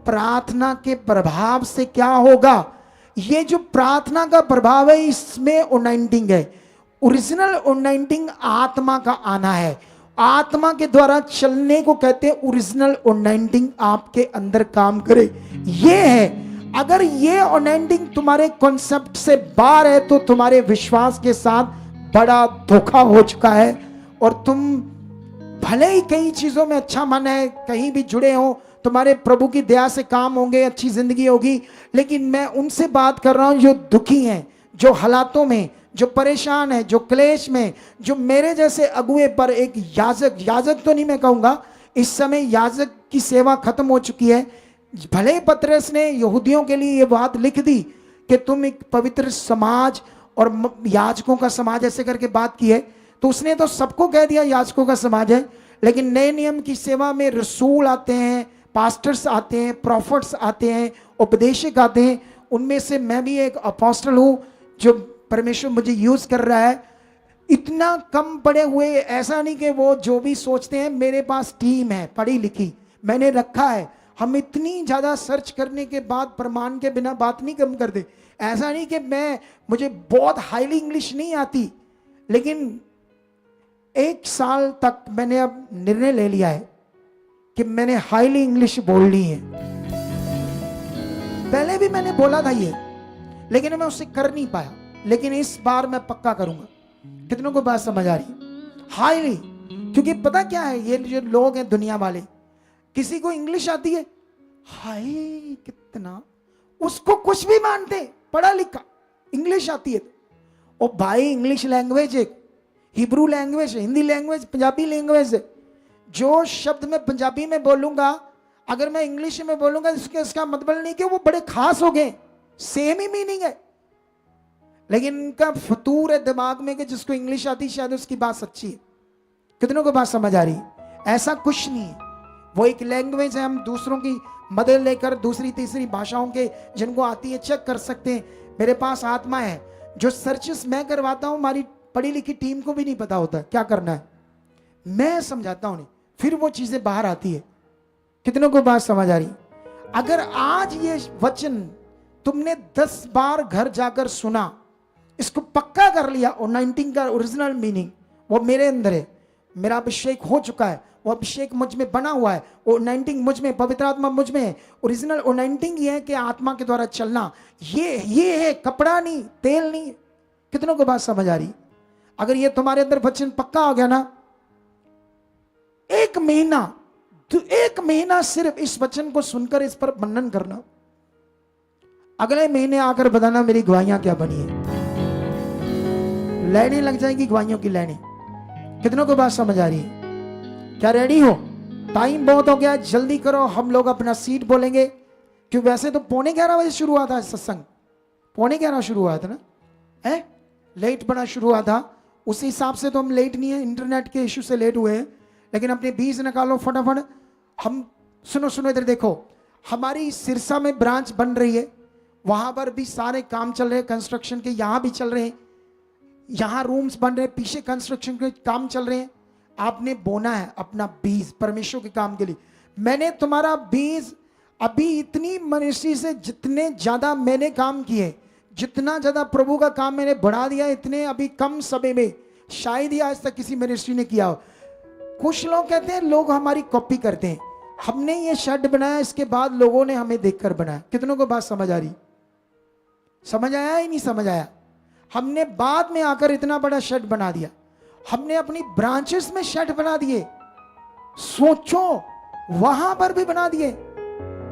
प्रार्थना के प्रभाव से क्या होगा? ये जो प्रार्थना का प्रभाव है, इसमें अनॉइंटिंग है। ओरिजिनल अनॉइंटिंग आत्मा का आना है, आत्मा के द्वारा चलने को कहते हैं ओरिजिनल ओनेंटिंग आपके अंदर काम करे। ये है, अगर ये ओनेंटिंग तुम्हारे कॉन्सेप्ट से बाहर है तो तुम्हारे विश्वास के साथ बड़ा धोखा हो चुका है। और तुम भले ही कई चीजों में अच्छा मन है, कहीं भी जुड़े हो, तुम्हारे प्रभु की दया से काम होंगे, अच्छी जिंदगी होगी, लेकिन मैं उनसे बात कर रहा हूं जो दुखी हैं, जो हालातों में, जो परेशान है, जो क्लेश में, जो मेरे जैसे अगुए पर एक याजक तो नहीं मैं कहूंगा, इस समय याजक की सेवा खत्म हो चुकी है। भले ही पतरस ने यहूदियों के लिए ये बात लिख दी कि तुम एक पवित्र समाज और याजकों का समाज ऐसे करके बात की है, तो उसने तो सबको कह दिया याजकों का समाज है। लेकिन नए नियम की सेवा में रसूल आते हैं, पास्टर्स आते हैं, प्रॉफिट्स आते हैं, उपदेशक आते हैं। उनमें से मैं भी एक अपोस्टल हूं जो परमेश्वर मुझे यूज कर रहा है। इतना कम पड़े हुए, ऐसा नहीं कि वो जो भी सोचते हैं, मेरे पास टीम है पढ़ी लिखी, मैंने रखा है। हम इतनी ज्यादा सर्च करने के बाद प्रमाण के बिना बात नहीं कम कर दे। ऐसा नहीं कि मुझे बहुत हाईली इंग्लिश नहीं आती, लेकिन 1 साल तक मैंने अब निर्णय ले लिया है कि मैंने हाईली इंग्लिश बोलनी है। पहले भी मैंने बोला था ये, लेकिन मैं उससे कर नहीं पाया, लेकिन इस बार मैं पक्का करूंगा। कितनों को बात समझ आ रही? हाईली, क्योंकि पता क्या है, ये जो लोग हैं दुनिया वाले, किसी को इंग्लिश आती है, हाय कितना, उसको कुछ भी मानते, पढ़ा लिखा, इंग्लिश आती है। ओ भाई, इंग्लिश लैंग्वेज है, हिब्रू लैंग्वेज है, हिंदी लैंग्वेज, पंजाबी लैंग्वेज है। जो शब्द मैं पंजाबी में बोलूंगा, अगर मैं इंग्लिश में बोलूंगा, इसका मतलब नहीं कि वो बड़े खास हो गए, सेम ही मीनिंग है। लेकिन इनका फतूर है दिमाग में कि जिसको इंग्लिश आती शायद उसकी बात सच्ची है। कितनों को बात समझ आ रही? ऐसा कुछ नहीं है, वो एक लैंग्वेज है। हम दूसरों की मदद लेकर दूसरी तीसरी भाषाओं के जिनको आती है चेक कर सकते हैं। मेरे पास आत्मा है, जो सर्चेस मैं करवाता हूं, हमारी पढ़ी लिखी टीम को भी नहीं पता होता क्या करना है, मैं समझाता हूं, फिर वो चीजें बाहर आती है। कितनों को बात समझ आ रही? अगर आज ये वचन तुमने 10 बार घर जाकर सुना, इसको पक्का कर लिया, और 19 का ओरिजिनल मीनिंग वो मेरे अंदर है, मेरा अभिषेक हो चुका है, वो अभिषेक मुझ में बना हुआ है, वो 19 मुझ में, पवित्र आत्मा मुझ में है। ओरिजिनल 19 ये है कि आत्मा के द्वारा चलना, ये है, कपड़ा नहीं, तेल नहीं। कितनों को बात समझ आ रही? अगर ये तुम्हारे अंदर वचन पक्का हो गया ना, 1 महीना सिर्फ इस वचन को सुनकर इस पर मनन करना, अगले महीने आकर बताना मेरी गवाहियां क्या बनी है। लाइनें लग जाएंगी गवाहियों की लाइनें। कितनों को बात समझ आ रही है? क्या रेडी हो? टाइम बहुत हो गया, जल्दी करो, हम लोग अपना सीट बोलेंगे। क्योंकि वैसे तो 11:15 बजे शुरू हुआ था सत्संग, 11:15 शुरू हुआ था ना, है लेट बना शुरू हुआ था। उस हिसाब से तो हम लेट नहीं है, इंटरनेट के इशू से लेट हुए हैं। लेकिन अपने 20 निकालो फटाफट। हम सुनो इधर देखो, हमारी सिरसा में ब्रांच बन रही है, वहां पर भी सारे काम चल रहे हैं कंस्ट्रक्शन के, यहां भी चल रहे हैं, यहां रूम्स बन रहे हैं, पीछे कंस्ट्रक्शन के काम चल रहे हैं। आपने बोना है अपना बीज परमेश्वर के काम के लिए। मैंने तुम्हारा बीज अभी इतनी मिनिस्ट्री से जितने ज्यादा मैंने काम किए, जितना ज्यादा प्रभु का काम मैंने बढ़ा दिया, इतने अभी कम समय में शायद ही आज तक किसी मिनिस्ट्री ने किया हो। कुछ लोग कहते हैं लोग हमारी कॉपी करते हैं, हमने ये शेड बनाया, इसके बाद लोगों ने हमें देखकर बनाया। कितनों को बात समझ आ रही? समझ आया ही नहीं समझ आया? हमने बाद में आकर इतना बड़ा शेड बना दिया, हमने अपनी ब्रांचेस में शेड बना दिए, सोचो वहां पर भी बना दिए।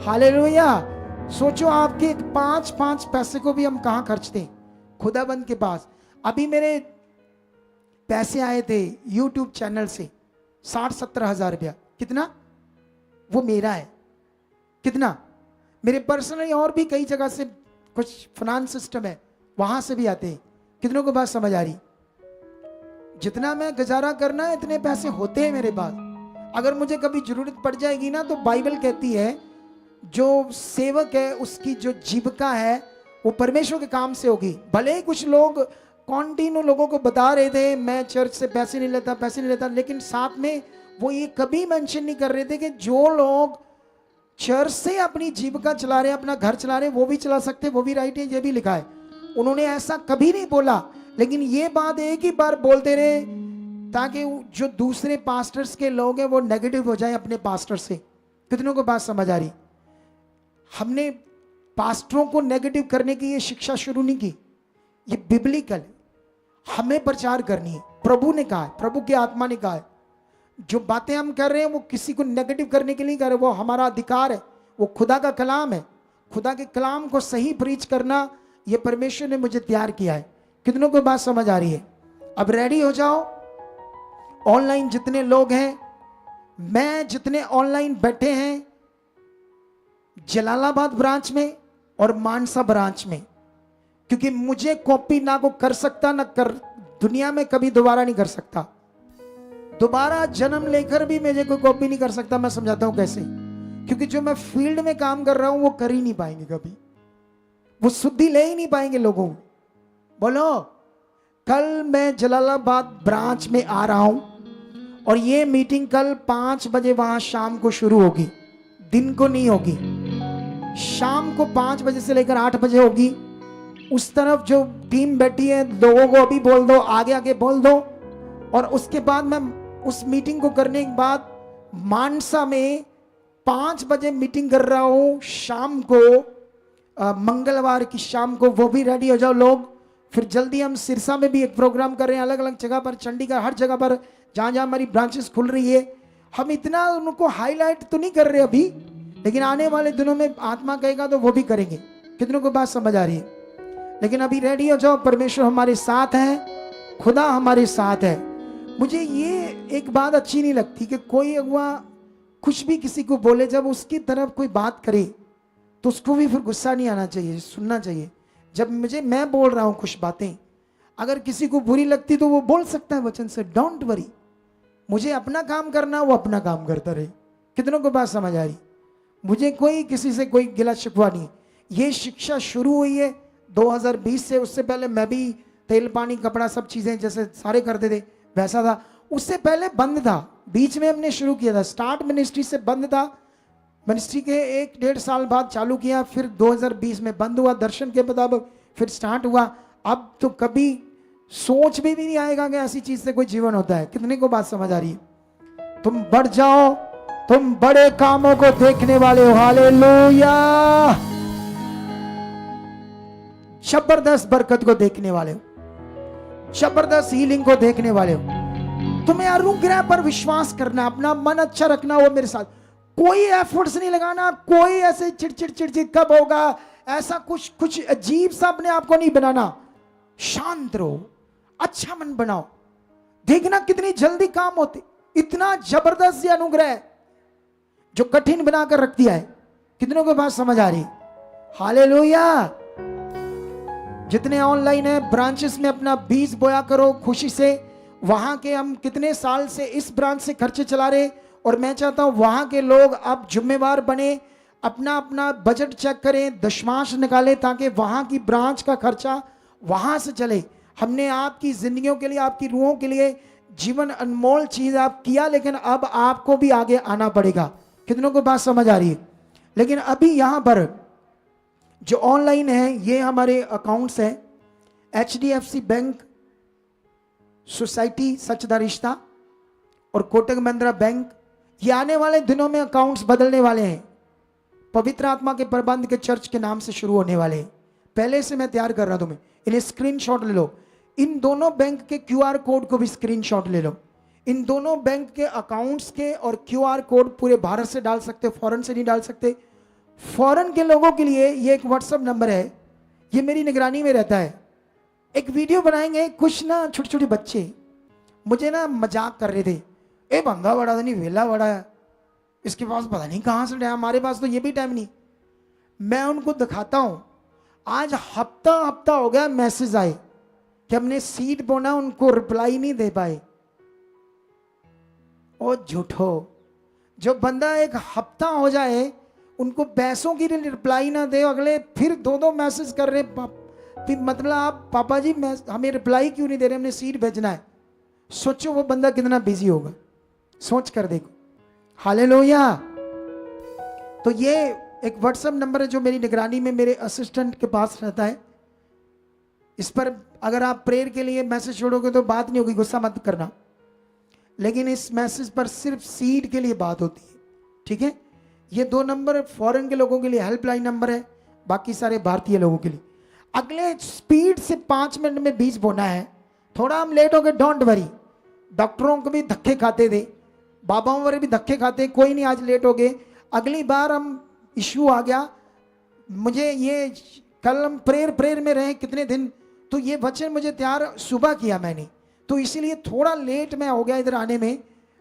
हालेलुया। सोचो आपके 5 पैसे को भी हम कहां खर्चते हैं? खुदाबंद के पास। अभी मेरे पैसे आए थे YouTube चैनल से 60-70 हजार रुपया। कितना? वो मेरा है। कितना? मेरे पर्सनली और भी कई जगह से कुछ फाइनेंस सिस्टम है, वहां से भी आते हैं। कितनों को बात समझ आ रही? जितना मैं गुजारा करना है इतने पैसे होते हैं मेरे पास। अगर मुझे कभी जरूरत पड़ जाएगी ना, तो बाइबल कहती है जो सेवक है उसकी जो जीविका है वो परमेश्वर के काम से होगी। भले ही कुछ लोग कॉन्टिन्यू लोगों को बता रहे थे मैं चर्च से पैसे नहीं लेता, लेकिन साथ में वो ये कभी मेंशन नहीं कर रहे थे कि जो लोग चर्च से अपनी जीविका चला रहे हैं, अपना घर चला रहे हैं, वो भी चला सकते, वो भी राइट है, ये भी लिखा है। उन्होंने ऐसा कभी नहीं बोला, लेकिन ये बात एक ही बार बोलते रहे ताकि जो दूसरे पास्टर्स के लोग हैं वो नेगेटिव हो जाए अपने पास्टर से। कितनों को बात समझ आ रही? हमने पास्टरों को नेगेटिव करने की ये शिक्षा शुरू नहीं की, ये बिब्लिकल है। हमें प्रचार करनी है, प्रभु ने कहा है, प्रभु की आत्मा ने कहा है। जो बातें हम कर रहे हैं वो किसी को नेगेटिव करने के लिए कर रहे, वो हमारा अधिकार है, वो खुदा का कलाम है। खुदा के कलाम को सही प्रीच करना ये परमेश्वर ने मुझे तैयार किया है। कितनों को बात समझ आ रही है? अब रेडी हो जाओ। ऑनलाइन जितने लोग हैं, मैं जितने ऑनलाइन बैठे हैं जलालाबाद ब्रांच में और मानसा ब्रांच में, क्योंकि मुझे कॉपी ना को कर सकता ना कर दुनिया में कभी दोबारा नहीं कर सकता। दोबारा जन्म लेकर भी मुझे कोई कॉपी नहीं कर सकता। मैं समझाता हूं कैसे, क्योंकि जो मैं फील्ड में काम कर रहा हूं वो कर ही नहीं पाएंगे कभी, वो शुद्धि ले ही नहीं पाएंगे लोगों। बोलो, कल मैं जलालाबाद ब्रांच में आ रहा हूं और ये मीटिंग कल 5 बजे वहां शाम को शुरू होगी, दिन को नहीं होगी, शाम को 5 बजे से लेकर 8 बजे होगी। उस तरफ जो टीम बैठी है लोगों को अभी बोल दो, आगे आगे बोल दो। और उसके बाद मैं उस मीटिंग को करने के बाद मानसा में 5 बजे मीटिंग कर रहा हूं शाम को, मंगलवार की शाम को। वो भी रेडी हो जाओ लोग। फिर जल्दी हम सिरसा में भी एक प्रोग्राम कर रहे हैं, अलग अलग जगह पर, चंडीगढ़, हर जगह पर जहां जहां हमारी ब्रांचेस खुल रही है। हम इतना उनको हाईलाइट तो नहीं कर रहे अभी, लेकिन आने वाले दिनों में आत्मा कहेगा तो वो भी करेंगे। कितनों को बात समझ आ रही है? लेकिन अभी रेडी हो जाओ, परमेश्वर हमारे साथ है, खुदा हमारे साथ है। मुझे ये एक बात अच्छी नहीं लगती कि कोई अगुआ कुछ भी किसी को बोले, जब उसकी तरफ कोई बात करे तो उसको भी फिर गुस्सा नहीं आना चाहिए, सुनना चाहिए। जब मैं बोल रहा हूं कुछ बातें, अगर किसी को बुरी लगती तो वो बोल सकता है वचन से, डोंट वरी, मुझे अपना काम करना, वो अपना काम करता रहे। कितनों को बात समझ आ रही? मुझे कोई किसी से कोई गिला शिकवा नहीं। ये शिक्षा शुरू हुई है 2020 से। उससे पहले मैं भी तेल पानी कपड़ा सब चीजें जैसे सारे करते थे वैसा था। उससे पहले बंद था, बीच में हमने शुरू किया था, स्टार्ट मिनिस्ट्री से बंद था। मिनिस्ट्री के 1-1.5 साल बाद चालू किया, फिर 2020 में बंद हुआ, दर्शन के मुताबिक फिर स्टार्ट हुआ। अब तो कभी सोच में भी नहीं आएगा कि ऐसी चीज से कोई जीवन होता है। कितने को बात समझ आ रही है? तुम बढ़ जाओ, तुम बड़े कामों को देखने वाले हो। हालेलुया! जबरदस्त बरकत को देखने वाले हो, जबरदस्त हीलिंग को देखने वाले हो। तुम्हें अनुग्रह पर विश्वास करना, अपना मन अच्छा रखना। वो मेरे साथ कोई एफर्ट्स नहीं लगाना, कोई ऐसे चिड़चिड़ कब होगा ऐसा कुछ अजीब सा अपने आप को नहीं बनाना। शांत रहो, अच्छा मन बनाओ, देखना कितनी जल्दी काम होते। इतना जबरदस्त अनुग्रह है जो कठिन बनाकर रख दिया है। कितनों को बात समझ आ रही? हालेलुया! जितने ऑनलाइन है ब्रांचेस में अपना बीज बोया करो खुशी से। वहां के हम कितने साल से इस ब्रांच से खर्चे चला रहे, और मैं चाहता हूं वहां के लोग अब जिम्मेवार बने, अपना अपना बजट चेक करें, दशमांश निकालें, ताकि वहां की ब्रांच का खर्चा वहां से चले। हमने आपकी जिंदगियों के लिए, आपकी रूहों के लिए जीवन अनमोल चीज आप किया, लेकिन अब आपको भी आगे आना पड़ेगा। कितनों को बात समझ आ रही है? लेकिन अभी यहां पर जो ऑनलाइन है, ये हमारे अकाउंट्स हैं, HDFC बैंक, सोसाइटी सचदा रिश्ता और कोटक महिंद्रा बैंक। ये आने वाले दिनों में अकाउंट्स बदलने वाले हैं, पवित्र आत्मा के प्रबंध के चर्च के नाम से शुरू होने वाले हैं। पहले से मैं तैयार कर रहा हूं, तुम्हें इन्हें स्क्रीनशॉट ले लो। इन दोनों बैंक के QR कोड को भी स्क्रीनशॉट ले लो। इन दोनों बैंक के अकाउंट्स के और QR कोड पूरे भारत से डाल सकते हो, फॉरेन से नहीं डाल सकते। फॉरेन के लोगों के लिए ये एक व्हाट्सएप नंबर है, ये मेरी निगरानी में रहता है। एक वीडियो बनाएंगे, कुछ ना छोटे छोटे बच्चे मुझे ना मजाक कर रहे थे, ए बंदा बड़ा था नहीं, वेला बड़ा है, इसके पास पता नहीं कहाँ से टाइम, हमारे पास तो ये भी टाइम नहीं। मैं उनको दिखाता हूं, आज हफ्ता हफ्ता हो गया मैसेज आए कि हमने सीट बोना, उनको रिप्लाई नहीं दे पाए। ओ झूठो, जो बंदा एक हफ्ता हो जाए उनको पैसों की रिप्लाई ना दे, अगले फिर 2-2 मैसेज कर रहे, मतलब आप पापा जी हमें रिप्लाई क्यों नहीं दे रहे, हमने सीट भेजना है। सोचो वो बंदा कितना बिजी होगा, सोच कर देखो। हालेलुया! तो ये एक व्हाट्सएप नंबर है जो मेरी निगरानी में मेरे असिस्टेंट के पास रहता है। इस पर अगर आप प्रेयर के लिए मैसेज छोड़ोगे तो बात नहीं होगी, गुस्सा मत करना। लेकिन इस मैसेज पर सिर्फ सीड के लिए बात होती है, ठीक है। ये 2 नंबर फॉरेन के लोगों के लिए हेल्पलाइन नंबर है, बाकी सारे भारतीय लोगों के लिए। अगले स्पीड से 5 मिनट में बीज बोना है। थोड़ा हम लेट हो गए, डोंट वरी। डॉक्टरों को भी धक्के खाते थे, बाबाओं वाले भी धक्के खाते, कोई नहीं आज लेट हो गए। अगली बार हम इश्यू आ गया, मुझे ये कल हम प्रेयर में रहे कितने दिन, तो ये वचन मुझे तैयार सुबह किया मैंने, तो इसीलिए थोड़ा लेट मैं हो गया इधर आने में।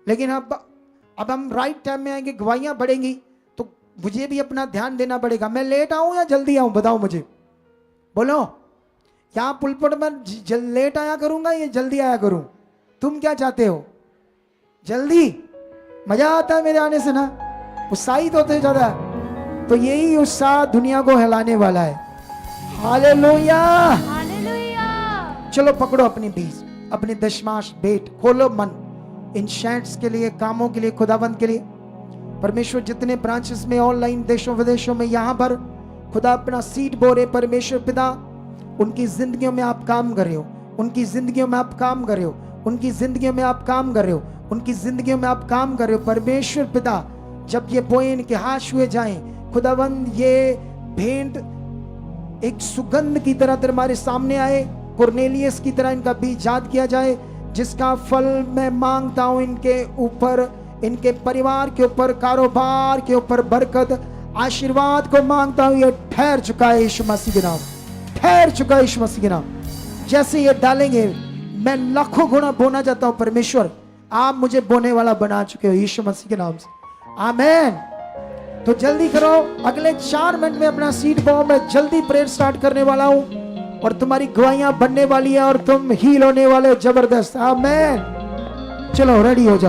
लेकिन अब हम राइट टाइम में आएंगे, गवाहियां बढ़ेंगी, तो मुझे भी अपना ध्यान देना पड़ेगा। मैं लेट आऊं या जल्दी आऊं, बताओ मुझे, बोलो। यहाँ पुलपट में लेट आया करूंगा या जल्दी आया करूं? तुम क्या चाहते हो? जल्दी, मजा आता है मेरे आने से ना, उत्साहित होते ज्यादा। तो यही उत्साह दुनिया को हिलाने वाला है। Hallelujah, hallelujah. चलो पकड़ो अपनी बीज, अपनी दशमांश भेंट, खोलो मन इन शैट्स के लिए, कामों के लिए, खुदाबंद के लिए। परमेश्वर जितने ब्रांचेस में ऑनलाइन देशों विदेशों में यहाँ पर खुदा अपना सीड बो रहे, परमेश्वर पिता उनकी जिंदगियों में आप काम कर रहे हो, उनकी जिंदगियों में आप काम कर रहे हो, उनकी जिंदगियों में आप काम कर रहे हो, उनकी जिंदगियों में आप काम कर रहे हो। परमेश्वर पिता जब ये बोए इनके हाथ छुए जाएं, खुदाबंद ये भेंट एक सुगंध की तरह तुम्हारे सामने आए, कुरनेलियस की तरह इनका बीज याद किया जाए, जिसका फल मैं मांगता हूं इनके ऊपर, इनके परिवार के ऊपर, कारोबार के ऊपर बरकत, आशीर्वाद को मांगता हूं। ये ठहर चुका है यीशु मसीह के नाम, ठहर चुका है यीशु मसीह के नाम। जैसे ये डालेंगे मैं लाखों गुना बोना चाहता हूं। परमेश्वर आप मुझे बोने वाला बना चुके हो यीशु मसीह के नाम से, आमीन। तो जल्दी करो, अगले 4 मिनट में अपना सीट पाओ। मैं जल्दी प्रेयर स्टार्ट करने वाला हूं और तुम्हारी गवाहियां बनने वाली है और तुम हील होने वाले हो, जबरदस्त, आमीन। चलो रेडी हो जाओ।